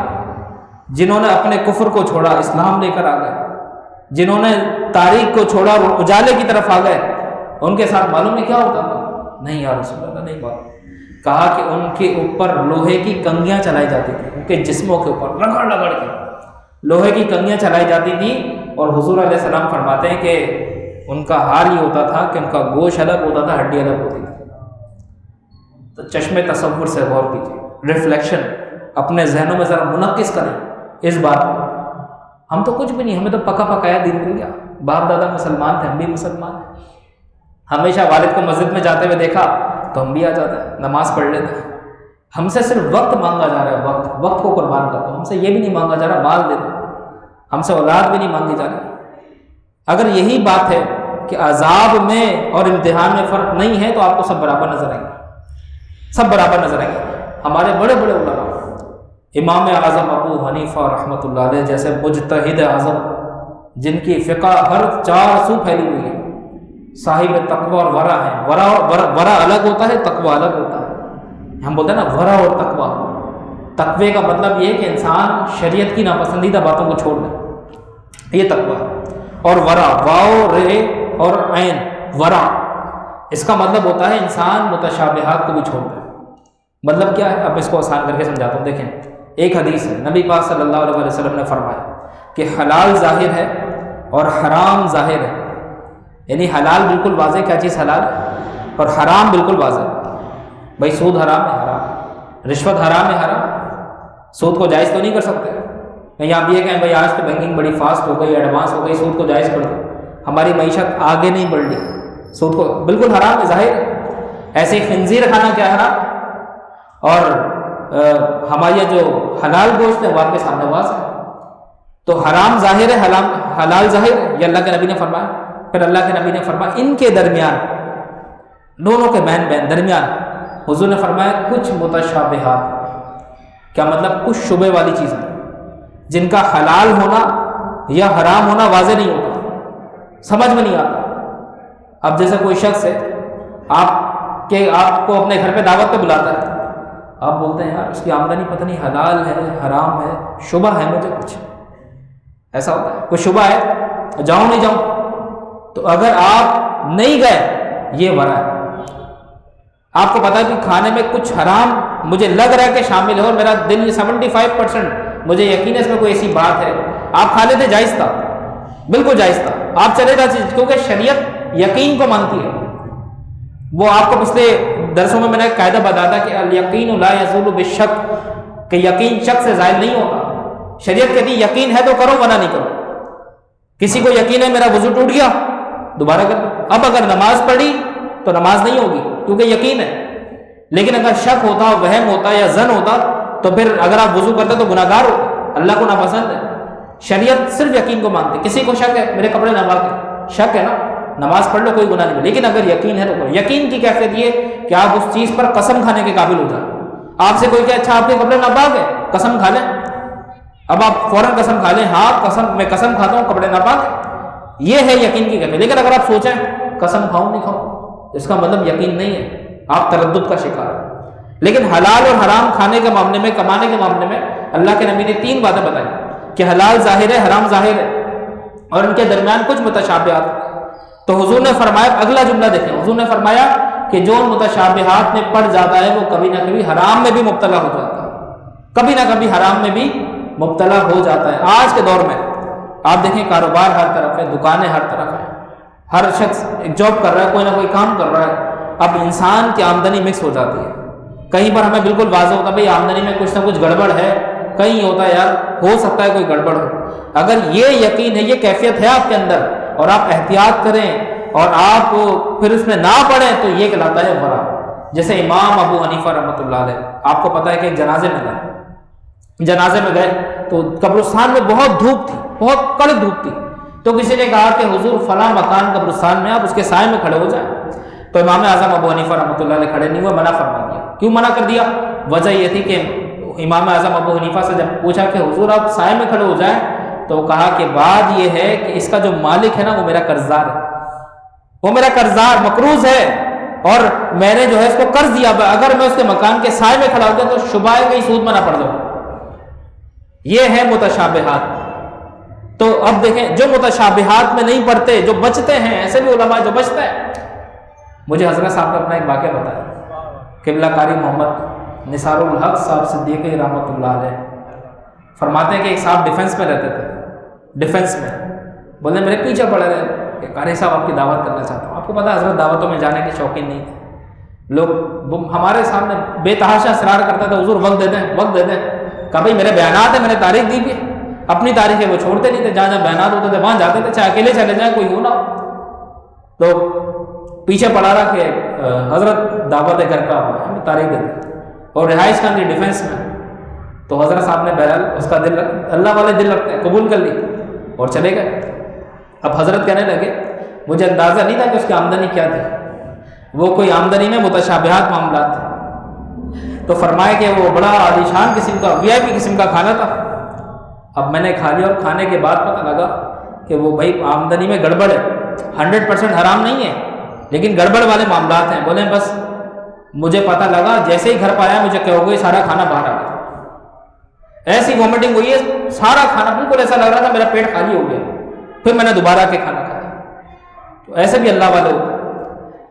جنہوں نے اپنے کفر کو چھوڑا اسلام لے کر آ گئے، جنہوں نے تاریخ کو چھوڑا اور اجالے کی طرف آ گئے، ان کے ساتھ معلوم ہے کیا ہوتا تھا؟ نہیں یا رسول اللہ نہیں معلوم۔ کہا کہ ان کے اوپر لوہے کی کنگیاں چلائی جاتی تھیں، ان کے جسموں کے اوپر رگڑ رگڑ کے لوہے کی کنگیاں چلائی جاتی تھیں، اور حضور علیہ السلام فرماتے ہیں کہ ان کا حال یہ ہوتا تھا کہ ان کا گوشت الگ ہوتا تھا، ہڈی الگ ہوتی تھی۔ تو چشمے تصور سے غور کیجیے، ریفلیکشن اپنے ذہنوں میں ذرا منعکس کریں اس بات کو۔ ہم تو کچھ بھی نہیں، ہمیں تو پکا پکایا دین مل گیا، باپ دادا مسلمان تھے، ہم بھی مسلمان ہیں، ہمیشہ والد کو مسجد میں جاتے ہوئے دیکھا تو ہم بھی آ جاتے ہیں، نماز پڑھ لیتے ہیں۔ ہم سے صرف وقت مانگا جا رہا ہے، وقت کو قربان کرتا، ہم سے یہ بھی نہیں مانگا جا رہا مال دے دو، ہم سے اولاد بھی نہیں مانگی جا رہی۔ اگر یہی بات ہے کہ عذاب میں اور امتحان میں فرق نہیں ہے تو آپ کو سب برابر نظر آئیں گے، سب برابر نظر آئیں گے۔ ہمارے بڑے بڑے علماء، امام اعظم ابو حنیفہ رحمۃ اللہ علیہ جیسے مجتہد اعظم، جن کی فقہ ہر چار سو پھیلی ہوئی ہے، صاحب تقوی اور ورع ہیں۔ ورع الگ ہوتا ہے، تقوی الگ ہوتا ہے۔ ہم بولتے ہیں نا ورع اور تقوی، تقوی کا مطلب یہ ہے کہ انسان شریعت کی ناپسندیدہ باتوں کو چھوڑ دے، یہ تقوی ہے۔ اور ورع، واو رے اور عین، ورع اس کا مطلب ہوتا ہے انسان متشابہات کو بھی چھوڑ دے۔ مطلب کیا ہے؟ اب اس کو آسان کر کے سمجھاتا ہوں۔ دیکھیں، ایک حدیث ہے، نبی پاک صلی اللہ علیہ وسلم نے فرمایا کہ حلال ظاہر ہے اور حرام ظاہر ہے، یعنی حلال بالکل واضح کیا چیز حلال ہے، اور حرام بالکل واضح ہے۔ بھائی سود حرام ہے، حرام، رشوت حرام ہے، حرام، سود کو جائز تو نہیں کر سکتے۔ کہیں آپ یہ کہیں بھائی آج تو بینکنگ بڑی فاسٹ ہو گئی، ایڈوانس ہو گئی، سود کو جائز کر دو، ہماری معیشت آگے نہیں بڑھ رہی، سود کو بالکل حرام ہے، ظاہر ہے۔ ایسے ہی خنزیر کھانا کیا حرام، اور ہمارا جو حلال گوشت ہے وہ آپ کے سامنے واضح ہے۔ تو حرام ظاہر ہے، حلال ظاہر ہے، یہ اللہ کے نبی نے فرمایا۔ پھر اللہ کے نبی نے فرمایا ان کے درمیان، دونوں کے بین درمیان، حضور نے فرمایا کچھ متشابہات، کیا مطلب کچھ شبہ والی چیزیں جن کا حلال ہونا یا حرام ہونا واضح نہیں ہوتا، سمجھ میں نہیں آتا۔ اب جیسے کوئی شخص ہے، آپ کو اپنے گھر پہ دعوت پہ بلاتا ہے، آپ بولتے ہیں یار اس کی آمدنی پتہ نہیں حلال ہے حرام ہے، شبہ ہے مجھے کچھ، ایسا ہوتا ہے، کوئی شبہ ہے، جاؤں نہیں جاؤں؟ تو اگر آپ نہیں گئے یہ ورع ہے۔ آپ کو پتا ہے کہ کھانے میں کچھ حرام مجھے لگ رہا ہے کہ شامل ہے، اور میرا دل 75% مجھے یقین ہے اس میں کوئی ایسی بات ہے، آپ کھا لیتے، جائز تھا، بالکل جائز تھا، آپ چلے جاتے، کیونکہ شریعت یقین کو مانتی ہے۔ وہ آپ کو پچھلے درسوں میں نے قاعدہ بتایا تھا کہ الیقین لا یزول بالشک، کہ یقین شک سے زائل نہیں ہوتا۔ شریعت کہتی یقین ہے تو کرو ورنہ نہیں کرو۔ کسی کو یقین ہے میرا وضو ٹوٹ گیا، دوبارہ کر، اب اگر نماز پڑھی تو نماز نہیں ہوگی کیونکہ یقین ہے، لیکن اگر شک ہوتا، وہم ہوتا یا ظن ہوتا تو پھر اگر آپ وضو کرتے تو گناہ گار ہوتے، اللہ کو ناپسند ہے۔ شریعت صرف یقین کو مانتی، کسی کو شک ہے میرے کپڑے نہ پاک، شک ہے نا، نماز پڑھ لو کوئی گناہ نہیں، لیکن اگر یقین ہے تو کرو۔ یقین کی کیفیت یہ کہ آپ اس چیز پر قسم کھانے کے قابل ہو جائیں۔ آپ سے کوئی کہ اچھا آپ کے کپڑے ناپاک ہے، قسم کھا لیں، اب آپ فوراً قسم کھا لیں، ہاں میں قسم کھاتا ہوں کپڑے ناپاک ہے، یہ ہے یقین کی کیفیت۔ لیکن اگر آپ سوچیں قسم کھاؤں نہیں کھاؤں، اس کا مطلب یقین نہیں ہے، آپ تردد کا شکار ہیں۔ لیکن حلال اور حرام کھانے کے معاملے میں، کمانے کے معاملے میں اللہ کے نبی نے 3 باتیں بتائی کہ حلال ظاہر ہے، حرام ظاہر ہے، اور ان کے درمیان کچھ متشابہات۔ تو حضور نے فرمایا، اگلا جملہ دیکھیں، حضور نے فرمایا کہ جو متشابہات میں پڑ جاتا ہے وہ کبھی نہ کبھی حرام میں بھی مبتلا ہو جاتا ہے۔ کبھی نہ کبھی حرام میں بھی مبتلا ہو جاتا ہے۔ آج کے دور میں آپ دیکھیں کاروبار ہر طرف ہے، دکانیں ہر طرف ہیں، ہر شخص ایک جاب کر رہا ہے، کوئی نہ کوئی کام کر رہا ہے، اب انسان کی آمدنی مکس ہو جاتی ہے۔ کہیں پر ہمیں بالکل واضح ہوتا ہے بھئی آمدنی میں کچھ نہ کچھ گڑبڑ ہے، کہیں ہوتا ہے یار ہو سکتا ہے کوئی گڑبڑ ہو۔ اگر یہ یقین ہے، یہ کیفیت ہے آپ کے اندر اور آپ احتیاط کریں اور آپ پھر اس میں نہ پڑیں تو یہ کہلاتا ہے ورع۔ جیسے امام ابو حنیفہ رحمۃ اللہ علیہ، آپ کو پتہ ہے کہ ایک جنازے میں گئے تو قبرستان میں بہت دھوپ تھی، بہت کڑک دھوپ تھی، تو کسی نے کہا کہ حضور فلاں مکان قبرستان میں آپ اس کے سائے میں کھڑے ہو جائیں، تو امام اعظم ابو حنیفہ رحمۃ اللہ علیہ کھڑے نہیں ہوئے، منع فرما دیا۔ کیوں منع کر دیا؟ وجہ یہ تھی کہ امام اعظم ابو حنیفہ سے جب پوچھا کہ حضور آپ سائے میں کھڑے ہو جائیں، تو کہا کہ بات یہ ہے کہ اس کا جو مالک ہے نا وہ میرا قرضدار ہے، وہ میرا قرضدار مقروض ہے اور میں نے جو ہے اس کو قرض دیا، اگر میں اس کے مکان کے سائے میں کھڑا ہو گیا تو شبہ ہے کہیں سود میں نہ پڑ جاؤں۔ یہ ہے متشابہات۔ تو اب دیکھیں جو متشابہات میں نہیں پڑھتے، جو بچتے ہیں، ایسے بھی علماء جو بچتے ہیں۔ مجھے حضرت صاحب نے اپنا ایک واقعہ بتایا، قبلہ قاری محمد نثار الحق صاحب صدیقی رحمۃ اللہ علیہ فرماتے ہیں کہ ایک صاحب ڈیفنس میں رہتے تھے، ڈیفنس میں بولے میرے پیچھے پڑے رہے کہ قاری صاحب آپ کی دعوت کرنا چاہتا ہوں۔ آپ کو پتہ ہے حضرت دعوتوں میں جانے کے شوقین نہیں تھے، لوگ ہمارے سامنے بے تحاشا اصرار کرتا تھا حضور وقت دے دیں، وقت دے دیں۔ کہا بھائی میرے بیانات ہیں، میں نے تاریخ دی بھی، اپنی تاریخیں وہ چھوڑتے نہیں تھے، جہاں جہاں بیانات ہوتے تھے وہاں جاتے تھے، چاہے اکیلے چلے جائیں کوئی ہو نہ ہو۔ تو پیچھے پڑا رہا کہ حضرت دعوت گھر کا ہمیں تاریخ دے دیں، اور رہائش خان کی ڈیفنس میں۔ تو حضرت صاحب نے بہرحال اس کا دل، اللہ والے دل رکھتے ہیں، قبول کر لی اور چلے گئے۔ اب حضرت کہنے لگے مجھے اندازہ نہیں تھا کہ اس کی آمدنی کیا تھی، وہ کوئی آمدنی میں متشابہات معاملات تھے۔ تو فرمایا کہ وہ بڑا عالیشان قسم کا VIP قسم کا کھانا تھا۔ اب میں نے کھا لیا اور کھانے کے بعد پتہ لگا کہ وہ بھائی آمدنی میں گڑبڑ ہے، 100% حرام نہیں ہے لیکن گڑبڑ والے معاملات ہیں۔ بولے بس مجھے پتہ لگا جیسے ہی گھر پہ آیا مجھے کہو گے سارا کھانا باہر آ گیا، ایسی وومٹنگ ہوئی ہے، سارا کھانا بالکل ایسا لگ رہا تھا میرا پیٹ خالی ہو گیا۔ پھر میں نے دوبارہ کے کھانا کھایا۔ تو ایسے بھی اللہ والے ہوتے ہیں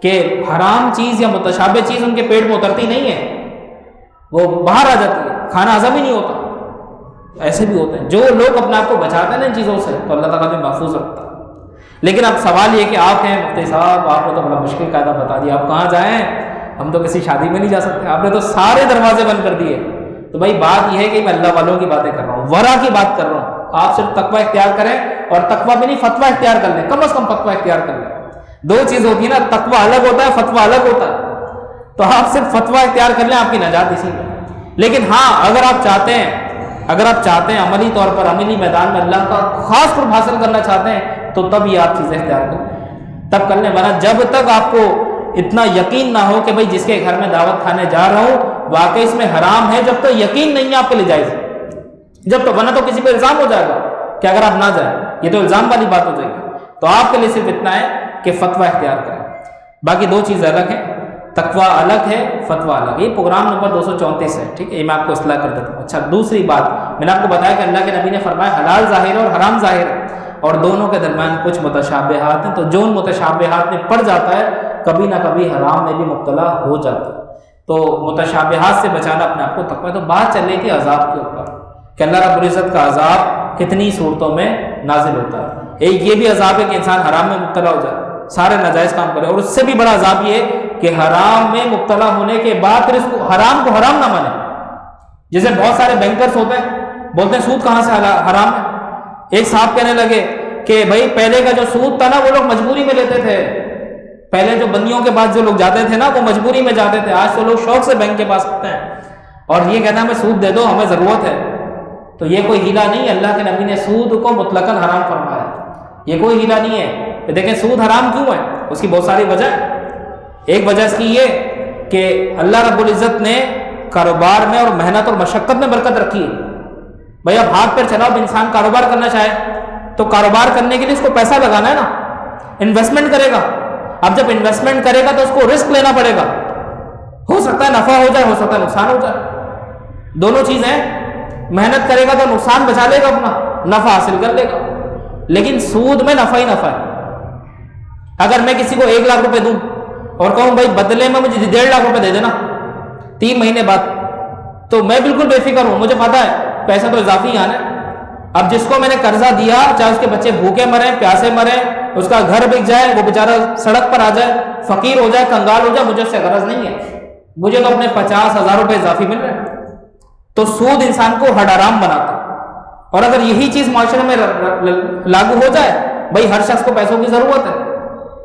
کہ حرام چیز یا متشابہ چیز ان کے پیٹ میں اترتی نہیں ہے، وہ باہر آ جاتی ہے، کھانا ہضم ہی نہیں ہوتا۔ ایسے بھی ہوتے ہیں جو لوگ اپنے آپ کو بچاتے ہیں ان چیزوں سے، تو اللہ تعالیٰ بھی محفوظ رکھتا ہے۔ لیکن اب سوال یہ کہ آپ ہیں مفتی صاحب، آپ نے تو بڑا مشکل قاعدہ بتا دیا، آپ کہاں جائیں، ہم تو کسی شادی میں نہیں جا سکتے، آپ نے تو سارے دروازے بند کر دیے۔ تو بھائی بات یہ ہے کہ میں اللہ والوں کی باتیں کر رہا ہوں، ورع کی بات کر رہا ہوں۔ آپ صرف تقوی اختیار کریں، اور تقوی بھی نہیں فتویٰ اختیار کر لیں، کم از کم فتویٰ اختیار کر لیں۔ دو چیز ہوتی ہے نا، تقوی الگ ہوتا ہے، فتویٰ الگ ہوتا ہے۔ تو آپ صرف فتویٰ اختیار کر لیں، آپ کی نجات اسی میں۔ لیکن ہاں اگر آپ چاہتے ہیں عملی طور پر عملی میدان میں اللہ کا خاص قرب حاصل کرنا چاہتے ہیں تو تب یہ آپ چیزیں اختیار کریں، تب کر لیں، ورنہ جب تک آپ کو اتنا یقین نہ ہو کہ بھائی جس کے گھر میں دعوت کھانے جا رہا ہوں واقعی اس میں حرام ہے، جب تک یقین نہیں ہے آپ کے لیے جائز ہے، جب تک، ورنہ تو کسی پہ الزام ہو جائے گا کہ اگر آپ نہ جائیں، یہ تو الزام والی بات ہو جائے گی۔ تو آپ کے لیے صرف اتنا ہے کہ فتویٰ اختیار کریں، باقی دو چیز الگ ہیں، تقویٰ الگ ہے، فتویٰ الگ۔ یہ پروگرام نمبر 234 ہے، ٹھیک ہے، یہ میں آپ کو اصلاح کر دیتا ہوں۔ اچھا دوسری بات میں نے آپ کو بتایا کہ اللہ کے نبی نے فرمایا حلال ظاہر ہے اور حرام ظاہر ہے، اور دونوں کے درمیان کچھ متشابہات ہیں، تو جو ان متشابہات میں پڑ جاتا ہے کبھی نہ کبھی حرام میں بھی مبتلا ہو جاتا ہے۔ تو متشابہات سے بچانا اپنے آپ کو تقویٰ۔ تو بات چل رہی تھی عذاب کے اوپر کہ اللہ رب العزت کا عذاب کتنی صورتوں میں نازل ہوتا ہے۔ ایک یہ بھی عذاب ہے کہ انسان حرام میں مبتلا ہو جائے، سارے ناجائز کام کرے، اور اس سے بھی بڑا عذاب یہ ہے کہ حرام میں مبتلا ہونے کے بعد پھر اس کو حرام نہ مانے۔ جیسے بہت سارے بینکرز ہوتے ہیں، بولتے ہیں سود کہاں سے حرام ہے۔ ایک صاحب کہنے لگے کہ بھائی پہلے کا جو سود تھا نا وہ لوگ مجبوری میں لیتے تھے، پہلے جو بندیوں کے پاس جو لوگ جاتے تھے نا وہ مجبوری میں جاتے تھے، آج تو لوگ شوق سے بینک کے پاس آتے ہیں اور یہ کہنا ہمیں سود دے دو، ہمیں ضرورت ہے۔ تو یہ کوئی ہیلا نہیں ہے، اللہ کے نبی نے سود کو مطلقاً حرام فرمایا، یہ کوئی ہیلا نہیں ہے۔ کہ دیکھیں سود حرام کیوں ہے، اس کی بہت ساری وجہ ہے۔ ایک وجہ اس کی یہ کہ اللہ رب العزت نے کاروبار میں اور محنت اور مشقت میں برکت رکھی ہے۔ بھائی اب ہاتھ پیر چلاؤ، انسان کاروبار کرنا چاہے تو کاروبار کرنے کے لیے اس کو پیسہ لگانا ہے نا، انویسٹمنٹ کرے گا۔ اب جب انویسٹمنٹ کرے گا تو اس کو رسک لینا پڑے گا، ہو سکتا ہے نفع ہو جائے، ہو سکتا ہے نقصان ہو جائے، دونوں چیزیں۔ محنت کرے گا تو نقصان بچا لے گا اپنا، نفع حاصل کر لے گا، لیکن سود میں نفع ہی نفع ہے۔ اگر میں کسی کو 1 لاکھ روپے دوں اور کہوں بھائی بدلے میں مجھے 1.5 لاکھ روپے دے دینا 3 مہینے بعد، تو میں بالکل بے فکر ہوں، مجھے پتا ہے پیسہ تو اضافی آنا ہے۔ اب جس کو میں نے قرضہ دیا، چاہے اس کے بچے بھوکے مریں، پیاسے مریں، اس کا گھر بک جائے، وہ بیچارہ سڑک پر آ جائے، فقیر ہو جائے، کنگال ہو جائے، مجھے اس سے غرض نہیں ہے، مجھے تو اپنے 50,000 روپے اضافی مل رہے ہیں۔ تو سود انسان کو حد حرام بناتا ہے، اور اگر یہی چیز معاشرے میں لاگو ہو جائے، بھائی ہر شخص کو پیسوں کی ضرورت ہے،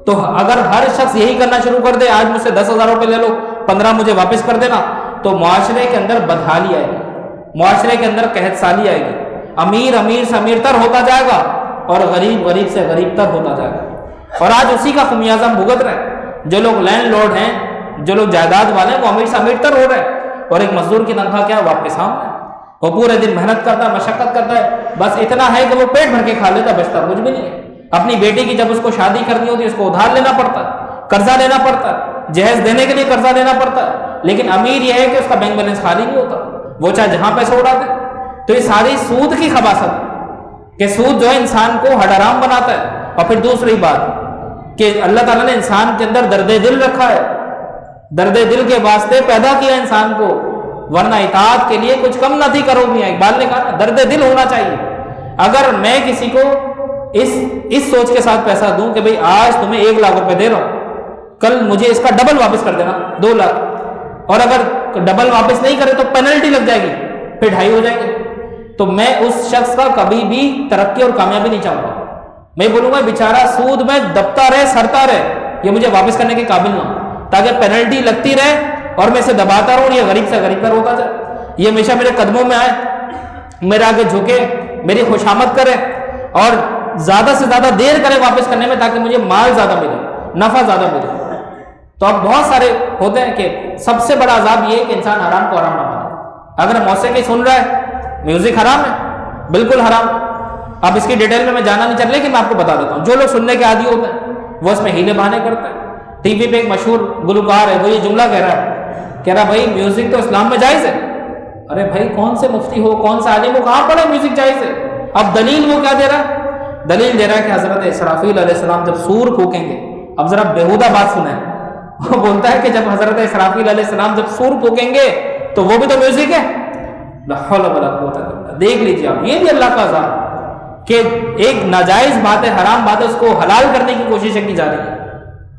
تو اگر ہر شخص یہی کرنا شروع کر دے، آج مجھ سے 10,000 روپے لے لو، 15 مجھے واپس کر دینا، تو معاشرے کے اندر بدحالی آئے گی، معاشرے کے اندر قحط سالی آئے گی، امیر امیر سے امیر تر ہوتا جائے گا اور غریب غریب سے غریب تر ہوتا جائے گا۔ اور آج اسی کا خمیازہ ہم بھگت رہے ہیں۔ جو لوگ لینڈ لارڈ ہیں، جو لوگ جائیداد والے ہیں، وہ امیر سے امیر تر ہو رہے ہیں، اور ایک مزدور کی تنخواہ کیا ہے، وہ آپ کے سامنے ہے، وہ پورے دن محنت کرتا ہے، مشقت کرتا ہے، بس اتنا ہے کہ وہ پیٹ بھر کے کھا لیتا، بچتا کچھ بھی نہیں ہے۔ اپنی بیٹی کی جب اس کو شادی کرنی ہوتی ہے، اس کو ادھار لینا پڑتا ہے، قرضہ لینا پڑتا ہے، جہیز دینے کے لیے قرضہ لینا پڑتا ہے، لیکن امیر یہ ہے کہ اس کا بینک بیلنس خالی نہیں ہوتا، وہ چاہے جہاں پیسے اڑا دے۔ تو یہ ساری سود کی خباثت ہے کہ سود جو ہے انسان کو حد حرام بناتا ہے۔ اور پھر دوسری بات کہ اللہ تعالیٰ نے انسان کے اندر درد دل رکھا ہے، درد دل کے واسطے پیدا کیا انسان کو، ورنہ اطاعت کے لیے کچھ کم نہ تھی کرو میاں اقبال نے کہا، درد دل ہونا چاہیے۔ اگر میں کسی کو اس سوچ کے ساتھ پیسہ دوں کہ بھئی آج تمہیں 1 لاکھ روپے دے رہا ہوں، کل مجھے اس کا ڈبل واپس کر دینا 2 لاکھ، اور اگر ڈبل واپس نہیں کرے تو پینلٹی لگ جائے گی، پھر 2.5 ہو جائیں گے، تو میں اس شخص کا کبھی بھی ترقی اور کامیابی نہیں چاہوں گا۔ میں بولوں گا بیچارہ سود میں دبتا رہے، سرتا رہے، یہ مجھے واپس کرنے کے قابل نہ ہو، تاکہ پینلٹی لگتی رہے اور میں اسے دباتا رہوں، یہ غریب سے غریب پر ہوتا جائے، یہ ہمیشہ میرے قدموں میں آئے، میرے آگے جھکے، میری خوشامد کرے، اور زیادہ سے زیادہ دیر کرے واپس کرنے میں، تاکہ مجھے مال زیادہ ملے، نفع زیادہ ملے۔ تو اب بہت سارے ہوتے ہیں کہ سب سے بڑا عذاب یہ ہے کہ انسان حرام کو حرام نہ مانے۔ اگر موسیقی سن رہا ہے، میوزک حرام ہے، بالکل حرام۔ اب اس کی ڈیٹیل میں جانا نہیں چاہ لیکن میں آپ کو بتا دیتا ہوں، جو لوگ سننے کے عادی ہوتے ہیں وہ اس میں ہیلے بہانے کرتے ہیں۔ ٹی وی پہ ایک مشہور گلوکار ہے، وہ یہ جملہ کہہ رہا ہے بھائی میوزک تو اسلام میں جائز ہے۔ ارے بھائی کون سے مفتی ہو، کون سا عالم ہو، کہاں پڑھے میوزک جائز ہے؟ اب دلیل وہ کیا دے رہا ہے؟ دلیل دے رہا ہے کہ حضرت اسرافیل علیہ السلام جب سور پھونکیں گے، اب ذرا بیہودہ بات سنیں، وہ بولتا ہے کہ جب حضرت اسرافیل علیہ السلام جب سور پھونکیں گے تو وہ بھی تو میوزک ہے۔ لا حول ولا قوت الا باللہ۔ دیکھ لیجیے آپ، یہ بھی اللہ کا عذاب کہ ایک ناجائز بات ہے، حرام بات ہے، اس کو حلال کرنے کی کوشش کی جا رہی ہے۔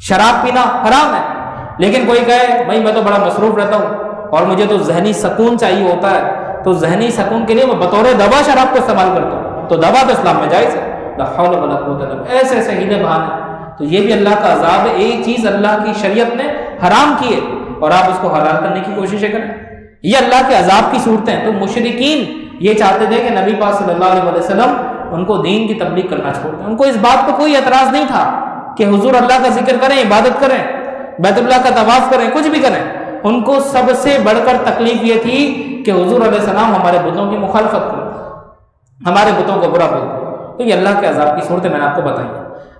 شراب پینا حرام ہے، لیکن کوئی کہے بھائی میں تو بڑا مصروف رہتا ہوں اور مجھے تو ذہنی سکون چاہیے ہوتا ہے، تو ذہنی سکون کے لیے میں بطور دوا شراب کو استعمال کرتا ہوں، تو دوا تو اسلام میں جائز ہے۔ لا حول ولا قوت الا باللہ۔ ایسے ایسے ہیلے بہانے، تو یہ بھی اللہ کا عذاب ہے۔ ایک چیز اللہ کی شریعت نے حرام کی ہے اور آپ اس کو حلال کرنے کی کوششیں کریں، یہ اللہ کے عذاب کی صورتیں ہیں۔ تو مشرکین یہ چاہتے تھے کہ نبی پاک صلی اللہ علیہ وسلم ان کو دین کی تبلیغ کرنا چھوڑ دیں۔ ان کو اس بات پہ کوئی اعتراض نہیں تھا کہ حضور اللہ کا ذکر کریں، عبادت کریں، بیت اللہ کا طواف کریں، کچھ بھی کریں۔ ان کو سب سے بڑھ کر تکلیف یہ تھی کہ حضور علیہ السلام ہمارے بتوں کی مخالفت کریں، ہمارے بتوں کو برا بولیں۔ تو یہ اللہ کے عذاب کی صورتیں میں نے آپ کو بتائی۔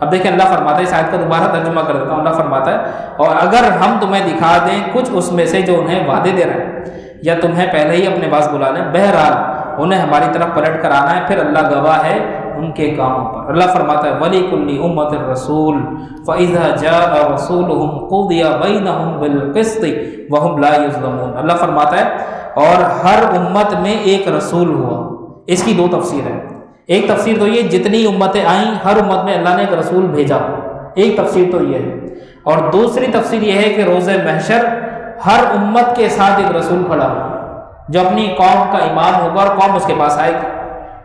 اب دیکھیں اللہ فرماتا ہے، اس آیت کا دوبارہ ترجمہ کر دیتا ہوں۔ اللہ فرماتا ہے اور اگر ہم تمہیں دکھا دیں کچھ اس میں سے جو انہیں وعدے دے رہے ہیں، یا تمہیں پہلے ہی اپنے پاس بلا لیں، بہرحال انہیں ہماری طرف پلٹ کر آنا ہے، پھر اللہ گواہ ہے ان کے کاموں پر۔ اللہ فرماتا ہے وَلِكُلِّ أُمَّةٍ رَسُولٌ فَإِذَا جَاءَ رَسُولُهُمْ قُضِيَ بَيْنَهُمْ بِالْقِسْطِ وَهُمْ لَا يُظْلَمُونَ۔ اللہ فرماتا ہے اور ہر امت میں ایک رسول ہوا۔ اس کی 2 تفسیر ہے۔ ایک تفسیر تو یہ جتنی امتیں آئیں ہر امت میں اللہ نے ایک رسول بھیجا، ایک تفسیر تو یہ ہے، اور دوسری تفسیر یہ ہے کہ روز محشر ہر امت کے ساتھ ایک رسول کھڑا ہوگا جو اپنی قوم کا امام ہوگا اور قوم اس کے پاس آئے گی،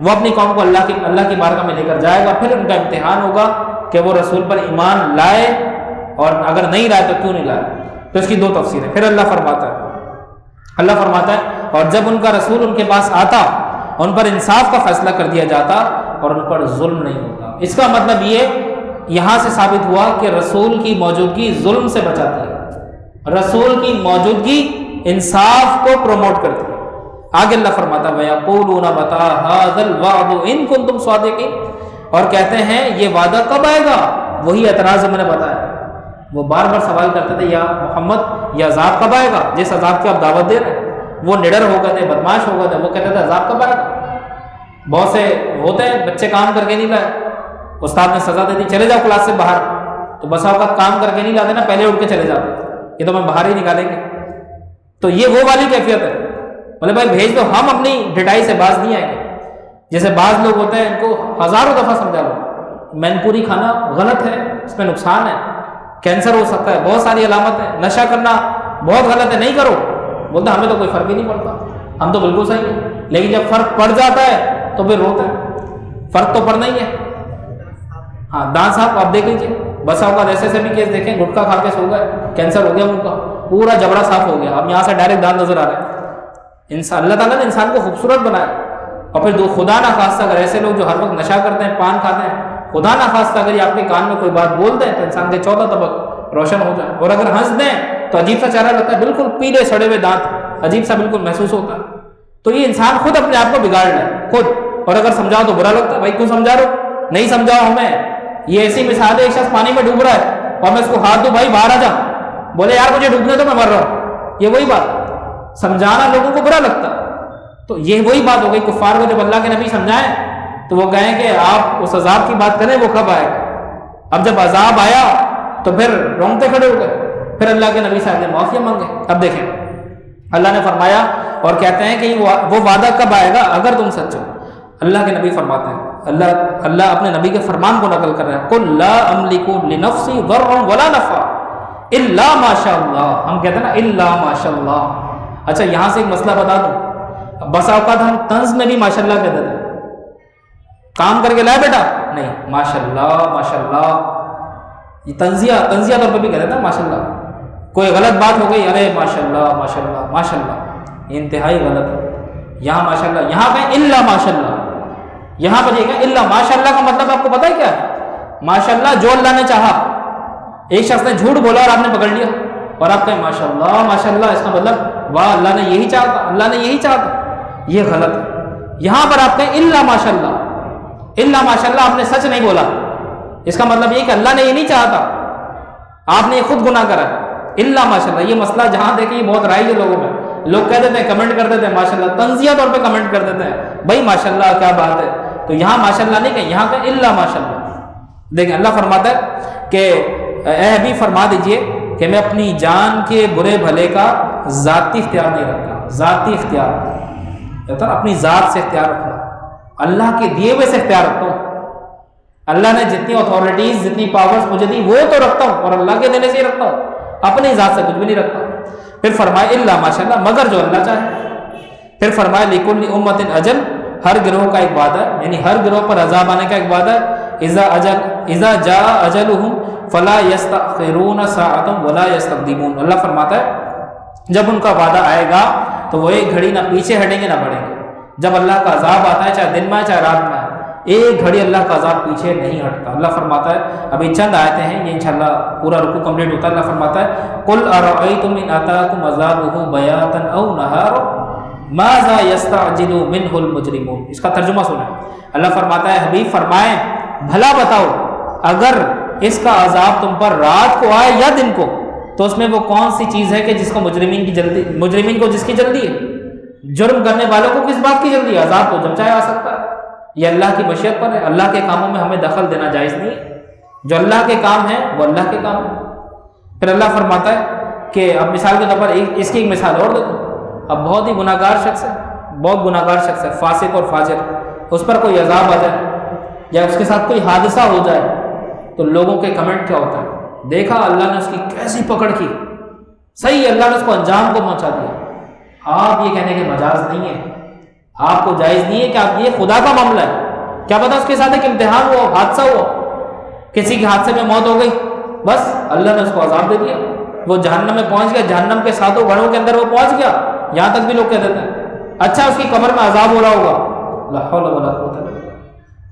وہ اپنی قوم کو اللہ کی بارگاہ میں لے کر جائے گا، پھر ان کا امتحان ہوگا کہ وہ رسول پر ایمان لائے، اور اگر نہیں لائے تو کیوں نہیں لائے۔ تو اس کی 2 تفسیر ہے۔ پھر اللہ فرماتا ہے اور جب ان کا رسول ان کے پاس آتا، ان پر انصاف کا فیصلہ کر دیا جاتا اور ان پر ظلم نہیں ہوتا۔ اس کا مطلب یہ یہاں سے ثابت ہوا کہ رسول کی موجودگی ظلم سے بچاتی ہے، رسول کی موجودگی انصاف کو پروموٹ کرتی ہے۔ آگے اللہ فرماتا ہے وَيَقُولُونَ مَتَىٰ هَٰذَا الْوَعْدُ إِن كُنتُمْ صَادِقِينَ، اور کہتے ہیں یہ وعدہ کب آئے گا؟ وہی اعتراض میں نے بتایا، وہ بار بار سوال کرتے تھے یا محمد یہ عذاب کب آئے گا جس عذاب کی آپ دعوت دے رہے ہیں؟ وہ نڈر ہو گئے تھے، بدماش ہو گئے تھے، وہ کہتے تھے عذاب کب آئے گا؟ بہت سے ہوتے ہیں بچے کام کر کے نہیں لائے، استاد نے سزا دے دی چلے جاؤ کلاس سے باہر، تو بسا اوقات کام کر کے نہیں لاتے نا، پہلے اٹھ کے چلے جاتے، یہ تو میں باہر ہی نکالیں گے۔ تو یہ وہ والی کیفیت ہے بولے بھائی بھیج دو، ہم اپنی ڈٹائی سے باز نہیں آئیں گے. جیسے بعض لوگ ہوتے ہیں ان کو ہزاروں دفعہ سمجھا لو مین پوری کھانا غلط ہے، اس میں نقصان ہے، کینسر ہو سکتا ہے، بہت ساری علامت ہے، نشہ کرنا بہت غلط ہے، نہیں کرو. بولتا ہمیں تو کوئی فرق ہی نہیں پڑتا، ہم تو بالکل صحیح ہیں. لیکن جب فرق پڑ جاتا ہے تو پھر روتا ہے. فرق تو پڑنا ہی ہے. ہاں دانت صاحب آپ دیکھ لیجیے، بسا اوقات ایسے ایسے بھی کیس دیکھیں، گٹکا کھا کے سو گئے، کینسر ہو گیا ان کا، پورا جبڑا صاف ہو گیا، اب یہاں سے ڈائریکٹ دانت نظر آ رہے ہیں. اللہ تعالیٰ نے انسان کو خوبصورت بنایا. اور پھر خدا نہ خواستہ اگر ایسے لوگ جو ہر وقت نشہ کرتے ہیں، پان کھاتے ہیں، خدا نہ خواستہ اگر یہ آپ کے کان میں کوئی بات بول دیں تو انسان کے 14 طبق روشن ہو جائے. اور اگر ہنس دیں تو عجیب سا چہرہ لگتا ہے، بالکل پیلے سڑے ہوئے دانت، عجیب سا بالکل محسوس ہوتا ہے. تو یہ انسان خود اپنے آپ کو بگاڑ لے خود. اور اگر سمجھاؤ تو برا لگتا ہے، بھائی کیوں سمجھا رہے ہو، نہیں سمجھاؤ ہمیں. یہ ایسی مثال ہے، ایک شخص پانی میں ڈوب رہا ہے اور میں اس کو ہاتھ دوں، بھائی باہر آ جا، بولے یار مجھے ڈوبنے تو میں مر رہا ہوں. یہ وہی بات، سمجھانا لوگوں کو برا لگتا. تو یہ وہی بات ہو گئی. کفار کو جب اللہ کے نبی سمجھائیں تو وہ کہیں کہ آپ اس عذاب کی بات کریں، وہ کب آئے گا. اب جب عذاب آیا تو پھر رونگتے کھڑے ہو گئے، پھر اللہ کے نبی صاحب نے معافیاں مانگے. اب دیکھیں اللہ نے فرمایا اور کہتے ہیں کہ وہ وعدہ کب آئے گا اگر تم سچ ہو. اللہ کے نبی فرماتے ہیں، اللہ اپنے نبی کے فرمان کو نقل کر رہے ہیں، قل لا املک لنفسی ضرا ولا نفع الا ما شاء اللہ. ہم کہتے ہیں نا الا ما شاء اللہ. اچھا یہاں سے ایک مسئلہ بتا دوں، بس اوقات ہم طنز میں بھی ماشاء اللہ کہتے تھے، کام کر کے لائے بیٹا، نہیں ماشاء اللہ ماشاء اللہ. یہ تنزیہ طور پہ بھی کہتے تھے ماشاء اللہ. کوئی غلط بات ہو گئی، ارے ماشاء اللہ ماشاء اللہ ماشاء اللہ، یہ انتہائی غلط ہے. یہاں ماشاء اللہ، یہاں پہ الا ماشاء اللہ، یہاں پر یہ کہ الا ماشاء اللہ کا مطلب آپ کو پتہ ہے کیا ہے؟ ماشاء اللہ جو اللہ نے چاہا. ایک شخص نے جھوٹ بولا اور آپ نے پکڑ لیا اور آپ کہیں ماشاء اللہ، اس کا مطلب واہ اللہ نے یہی چاہا تھا، اللہ نے یہی چاہا تھا، یہ غلط ہے. یہاں پر آپ کہیں الا ماشاء اللہ آپ نے سچ نہیں بولا، اس کا مطلب یہ کہ اللہ نے یہ نہیں چاہا تھا، آپ نے یہ خود گناہ کرا ہے. الا ماشاء اللہ یہ مسئلہ جہاں دیکھیں یہ بہت رائج ہے لوگوں میں. لوگ کہہ دیتے ہیں، کمنٹ کر دیتے ہیں ماشاء اللہ، طنزیہ طور پہ کمنٹ کر دیتے ہیں، بھائی ماشاء اللہ کیا بات ہے. تو یہاں ماشاء اللہ نہیں کہیں، یہاں پہ الا ماشاء اللہ. دیکھیں اللہ فرماتا ہے کہ اے حبیب فرما دیجئے کہ میں اپنی جان کے برے بھلے کا ذاتی اختیار نہیں رکھتا. ذاتی اختیار کہتا ہے اپنی ذات سے اختیار رکھنا، اللہ کے دیے ہوئے سے اختیار رکھتا ہوں. اللہ نے جتنی اتھارٹیز جتنی پاورز مجھے دی وہ تو رکھتا ہوں، اور اللہ کے دینے سے ہی رکھتا ہوں، اپنی ذات سے کچھ بھی نہیں رکھتا. پھر فرمائے الا ماشاء اللہ، مگر جو اللہ چاہے. پھر فرمائے لکل امت اجل، ہر گروہ کا ایک وعدہ، یعنی ہر گروہ پر عذاب آنے کا ایک وعدہ. اذا جاء اجلهم فلا يستأخرون ساعة ولا يستقدمون. اللہ فرماتا ہے جب ان کا وعدہ آئے گا تو وہ ایک گھڑی نہ پیچھے ہٹیں گے نہ بڑھیں گے. جب اللہ کا عذاب آتا ہے، چاہے دن میں چاہے رات میں، ایک گھڑی اللہ کا عذاب پیچھے نہیں ہٹتا. اللہ فرماتا ہے، ابھی چند آیتیں ہیں، یہ انشاءاللہ پورا رکوع کمپلیٹ ہوتا ہے. اللہ فرماتا ہے قل ارأیتم ان اتاکم عذابہ بیاتا او نہارا ماذا یستعجل منہ المجرمون. اس کا ترجمہ سنیں. اللہ فرماتا ہے حبیب فرمائیں بھلا بتاؤ اگر اس کا عذاب تم پر رات کو آئے یا دن کو تو اس میں وہ کون سی چیز ہے کہ جس کو مجرمین کو جس کی جلدی ہے. جرم کرنے والوں کو کس بات کی جلدی ہے؟ عذاب تو جب چاہے آ سکتا ہے. یہ اللہ کی مشیت پر ہے. اللہ کے کاموں میں ہمیں دخل دینا جائز نہیں ہے. جو اللہ کے کام ہیں وہ اللہ کے کام ہیں. پھر اللہ فرماتا ہے کہ اب مثال کے طور پر اس کی ایک مثال اور دیکھو. اب بہت ہی گناہ گار شخص ہے، بہت گناہ گار شخص ہے، فاسق اور فاجر، اس پر کوئی عذاب آ جائے یا اس کے ساتھ کوئی حادثہ ہو جائے تو لوگوں کے کمنٹ کیا ہوتا ہے؟ دیکھا اللہ نے اس کی کیسی پکڑ کی، صحیح اللہ نے اس کو انجام کو پہنچا دیا. آپ یہ کہنے کے مجاز نہیں ہے، آپ کو جائز نہیں ہے کہ آپ یہ خدا کا معاملہ ہے. کیا پتا اس کے ساتھ ایک امتحان ہوا، حادثہ ہوا، کسی کے حادثے میں موت ہو گئی، بس اللہ نے اس کو عذاب دے دیا، وہ جہنم میں پہنچ گیا، جہنم کے ساتوں گھڑوں کے اندر وہ پہنچ گیا. یہاں تک بھی لوگ کہہ دیتے ہیں اچھا اس کی قبر میں عذاب ہو رہا ہوگا. لا حول ولا قوت الا باللہ.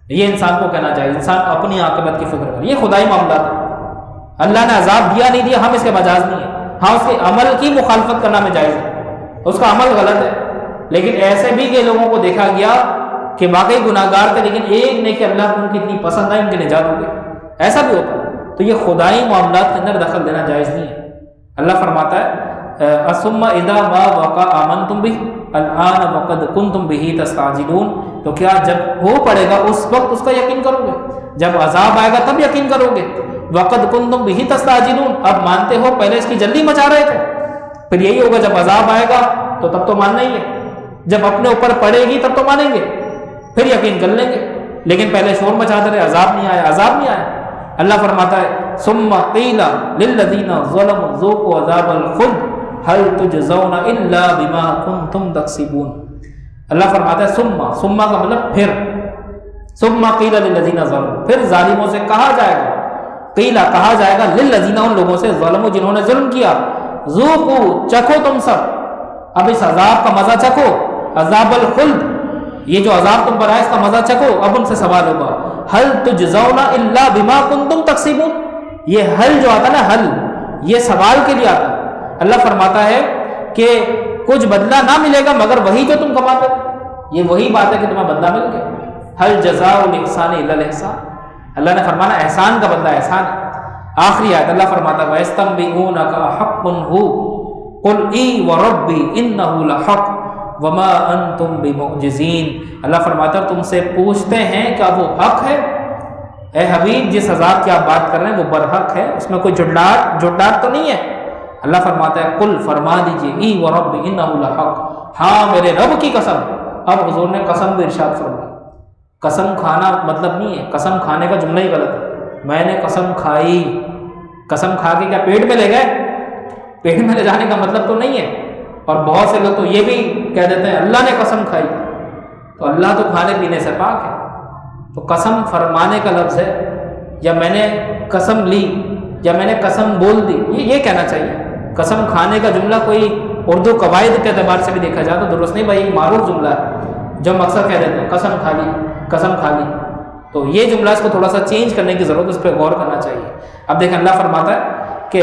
یہ انسان کو کہنا چاہیے، انسان اپنی عاقبت کی فکر کرے. یہ خدائی معاملات ہے. اللہ نے عذاب دیا نہیں دیا ہم اس کے مجاز نہیں ہے. ہاں اس کے عمل کی مخالفت کرنا میں جائز ہے، اس کا عمل غلط ہے، لیکن ایسے بھی کہ لوگوں کو دیکھا گیا کہ واقعی گناہ گار تھے لیکن ایک نے کہ اللہ کو ان کی اتنی پسند آئی ان کی نجات ہو گئی، ایسا بھی ہوتا ہے. تو یہ خدائی معاملات کے اندر دخل دینا جائز نہیں ہے. اللہ فرماتا ہے ثم اذا ما وقع آمنتم به الآن وقد كنتم به تستعجلون. تو کیا جب ہو پڑے گا اس وقت اس کا یقین کرو گے؟ جب عذاب آئے گا تب یقین کرو گے. وقد كنتم به تستعجلون، اب مانتے ہو، پہلے اس کی جلدی مچا رہے تھے. پھر یہی ہوگا جب عذاب آئے گا تو تب تو ماننا ہی ہے. جب اپنے اوپر پڑے گی تب تو مانیں گے، پھر یقین کر لیں گے، لیکن پہلے شور مچاتے رہے عذاب نہیں آیا، عذاب نہیں آیا۔ اللہ فرماتا ہے ثم قیل للذین ظلموا ذوقوا عذاب الخلد هل تجزون الا بما کنتم تکسبون۔ اللہ فرماتا ہے ثم کا مطلب پھر، ثم قیل للذین ظلموا، پھر ظالموں سے کہا جائے گا، قیل کہا جائے گا للذین ان لوگوں سے ظلموا جنہوں نے ظلم کیا، ذوقوا چکھو تم سب اب اس عذاب کا مزہ چکھو، عذاب الخلد یہ جو عذاب تم پر آئے اس کا مزہ چکھو۔ اب ان سے سوال ہوگا هل تجزون الا بما کنتم تکسبون، یہ حل جو آتا نا حل یہ سوال کے لیے آتا ہے۔ اللہ فرماتا ہے کہ کچھ بدلہ نہ ملے گا مگر وہی جو تم کماتے ہو، یہ وہی بات ہے کہ تمہیں بدلہ مل گیا۔ هل جزاء الاحسان الا الاحسان، اللہ نے فرمانا احسان کا بدلہ احسان ہے۔ آخری آیت اللہ فرماتا ہے وَيَسْتَنبِئُونَكَ أَحَقٌّ هُوَ قُلْ إِي وَرَبِّي إِنَّهُ لَحَقٌّ وَمَا أَنْتُمْ بِمُعْجِزِينَ، اللہ فرماتا ہے تم سے پوچھتے ہیں کیا وہ حق ہے؟ اے حبیب جس عذاب کی آپ بات کر رہے ہیں وہ برحق ہے، اس میں کوئی جھٹلاٹ تو نہیں ہے۔ اللہ فرماتا ہے قل فرما دیجئے ای وربی انہ لحق، ہاں میرے رب کی قسم۔ اب حضور نے قسم بھی ارشاد فرمائی، قسم کھانا مطلب نہیں ہے، قسم کھانے کا جملہ ہی غلط ہے۔ میں نے قسم کھائی، قسم کھا کے کیا پیٹ میں لے گئے؟ پیٹ میں لے جانے کا مطلب تو نہیں ہے۔ اور بہت سے لوگ تو یہ بھی کہہ دیتے ہیں اللہ نے قسم کھائی، تو اللہ تو کھانے پینے سے پاک ہے۔ تو قسم فرمانے کا لفظ ہے، یا میں نے قسم لی یا میں نے قسم بول دی، یہ کہنا چاہیے۔ قسم کھانے کا جملہ کوئی اردو قواعد کے اعتبار سے بھی دیکھا جائے تو درست نہیں بھائی، معروف جملہ ہے جو ہم اکثر کہہ دیتے ہیں قسم کھا لی، قسم کھا لی، تو یہ جملہ اس کو تھوڑا سا چینج کرنے کی ضرورت، اس پہ غور کرنا چاہیے۔ اب دیکھیں اللہ فرماتا ہے کہ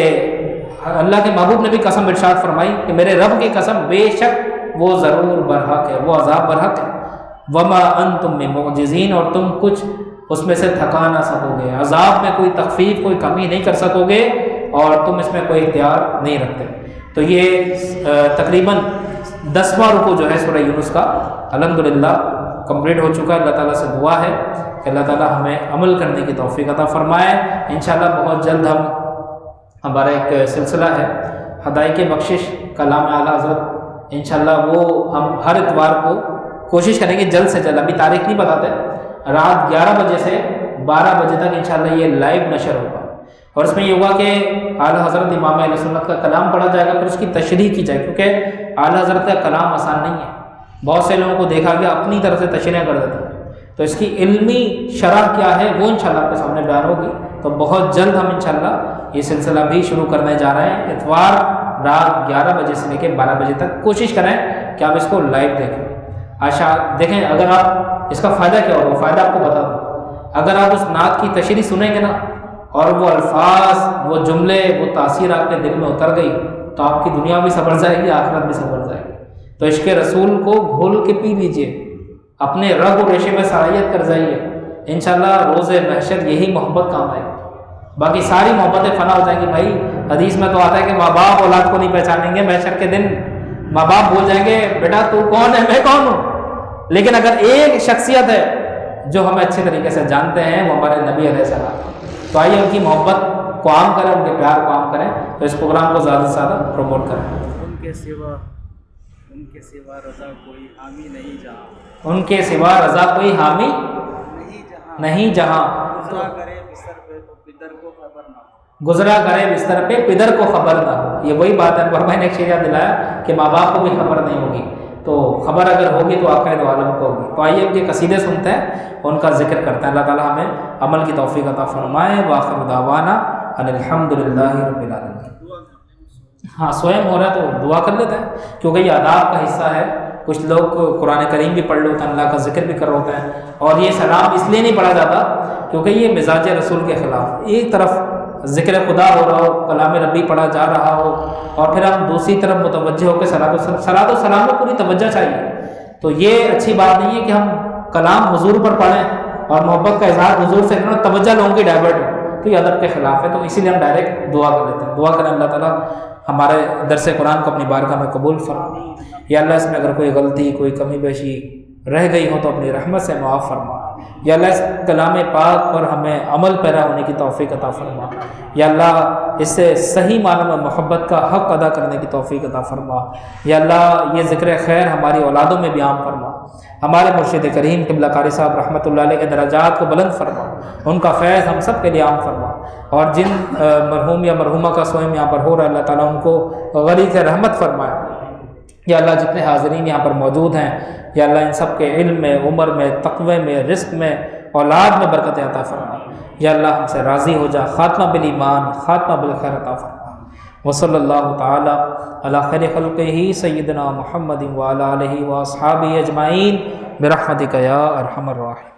اللہ کے محبوب نے بھی قسم ارشاد فرمائی کہ میرے رب کی قسم بے شک وہ ضرور برحق ہے، وہ عذاب برحق ہے۔ وما انتم بمعجزین، اور تم کچھ اس میں سے تھکا نہ سکو گے، عذاب میں کوئی تخفیف کوئی کمی نہیں کر سکو گے اور تم اس میں کوئی اختیار نہیں رکھتے۔ تو یہ تقریباً 10واں رکوع جو ہے سورہ یونس کا الحمدللہ کمپلیٹ ہو چکا ہے۔ اللہ تعالیٰ سے دعا ہے کہ اللہ تعالیٰ ہمیں عمل کرنے کی توفیق عطا فرمائے۔ انشاءاللہ بہت جلد ہمارا ایک سلسلہ ہے ہدایت بخشش کلام اعلیٰ حضرت، انشاءاللہ وہ ہم ہر اتوار کو کوشش کریں گے جلد سے جلد، ابھی تاریخ نہیں بتاتے، رات 11 بجے سے 12 بجے تک انشاءاللہ یہ لائیو نشر ہوگا۔ اور اس میں یہ ہوگا کہ اعلیٰ حضرت امام اہل سنت کا کلام پڑھا جائے گا، پھر اس کی تشریح کی جائے، کیونکہ اعلیٰ حضرت کا کلام آسان نہیں ہے، بہت سے لوگوں کو دیکھا گیا اپنی طرف سے تشریح کر دیتے ہیں، تو اس کی علمی شرح کیا ہے وہ انشاءاللہ آپ کے سامنے بیان ہوگی۔ تو بہت جلد ہم انشاءاللہ یہ سلسلہ بھی شروع کرنے جا رہے ہیں، اتوار رات 11 بجے سے لے کے 12 بجے تک کوشش کریں کہ آپ اس کو لائیو دیکھیں۔ دیکھیں اگر آپ اس کا فائدہ کیا ہوگا، فائدہ آپ کو بتا دوں، اگر آپ اس نعت کی تشریح سنیں گے نا اور وہ الفاظ وہ جملے وہ تاثیر آپ کے دل میں اتر گئی تو آپ کی دنیا بھی سنور جائے گی، آخرت بھی سنور جائے گی۔ تو عشق رسول کو گھول کے پی لیجئے، اپنے رگ و ریشے میں صلاحیت کر جائیے، انشاءاللہ روز محشر یہی محبت کام آئے گی، باقی ساری محبتیں فنا ہو جائیں گی۔ بھائی حدیث میں تو آتا ہے کہ ماں باپ اولاد کو نہیں پہچانیں گے، محشر کے دن ماں باپ بول جائیں گے بیٹا تو کون ہے میں کون ہوں، لیکن اگر ایک شخصیت ہے جو ہمیں اچھے طریقے سے جانتے ہیں وہ ہمارے نبی علیہ السلام، تو آئیے ان کی محبت کو عام کریں، ان کے پیار کو عام کریں، تو اس پروگرام کو زیادہ سے زیادہ پروموٹ کریں۔ ان کے سوا رضا کوئی حامی نہیں جہاں، ان کے سوا رضا کوئی حامی نہیں جہاں، گزرا کرے بستر پہ تو پدر کو خبر نہ ہو، گزرا کرے بستر پہ پدر کو خبر نہ ہو، یہ وہی بات ہے۔ میں نے ایک شعر یاد دلایا کہ ماں باپ کو بھی خبر نہیں ہوگی، تو خبر اگر ہوگی تو آقا دو عالم کو ہوگی۔ تو آئیے ان کے قصیدے سنتے ہیں، ان کا ذکر کرتے ہیں، اللہ تعالیٰ ہمیں عمل کی توفیق عطا فرمائے۔ وآخر دعوانا ان الحمدللہ رب العالمین۔ ہاں سوئم ہو رہا ہے تو دعا کر لیتے ہیں، کیونکہ یہ آداب کا حصہ ہے۔ کچھ لوگ قرآن کریم بھی پڑھ رہے ہوتے ہیں، اللہ کا ذکر بھی کر رہے ہوتے ہیں، اور یہ سلام اس لیے نہیں پڑھا جاتا کیونکہ یہ مزاج رسول کے خلاف، ایک طرف ذکر خدا ہو رہا ہو، کلام ربی پڑھا جا رہا ہو، اور پھر ہم دوسری طرف متوجہ ہو کے صلاۃ و سلام میں پوری توجہ چاہیے، تو یہ اچھی بات نہیں ہے کہ ہم کلام حضور پر پڑھیں اور محبت کا اظہار حضور سے کریں، توجہ لوگوں کی ڈائیورٹ ہو، تو یہ ادب کے خلاف ہے۔ تو اسی لیے ہم ڈائریکٹ دعا کر لیتے ہیں۔ دعا کریں اللہ تعالیٰ ہمارے درس قرآن کو اپنی بارگاہ میں قبول فرما، یا اللہ اس میں اگر کوئی غلطی کوئی کمی بیشی رہ گئی ہو تو اپنی رحمت سے معاف فرما۔ یا اللہ اس کلام پاک پر ہمیں عمل پیرا ہونے کی توفیق عطا فرما، یا اللہ اس سے صحیح معنی میں محبت کا حق ادا کرنے کی توفیق عطا فرما، یا اللہ یہ ذکر خیر ہماری اولادوں میں بھی عام فرما، ہمارے مرشد کریم قبلہ قاری صاحب رحمۃ اللہ علیہ کے درجات کو بلند فرما، ان کا فیض ہم سب کے لیے عام فرما، اور جن مرحوم یا مرحومہ کا سوئم یہاں پر ہو رہا ہے اللہ تعالیٰ ان کو غریق رحمت فرمائے، یا اللہ جتنے حاضرین یہاں پر موجود ہیں یا اللہ ان سب کے علم میں، عمر میں، تقوی میں، رزق میں، اولاد میں برکت عطا فرما، یا اللہ ہم سے راضی ہو جا، خاتمہ بالایمان، خاتمہ بالخیر عطا فرما، وصلی اللہ تعالی علی خیر خلقہ سیدنا محمد وعلی آلہ واصحابہ اجمعین برحمتک یا ارحم الراحمین۔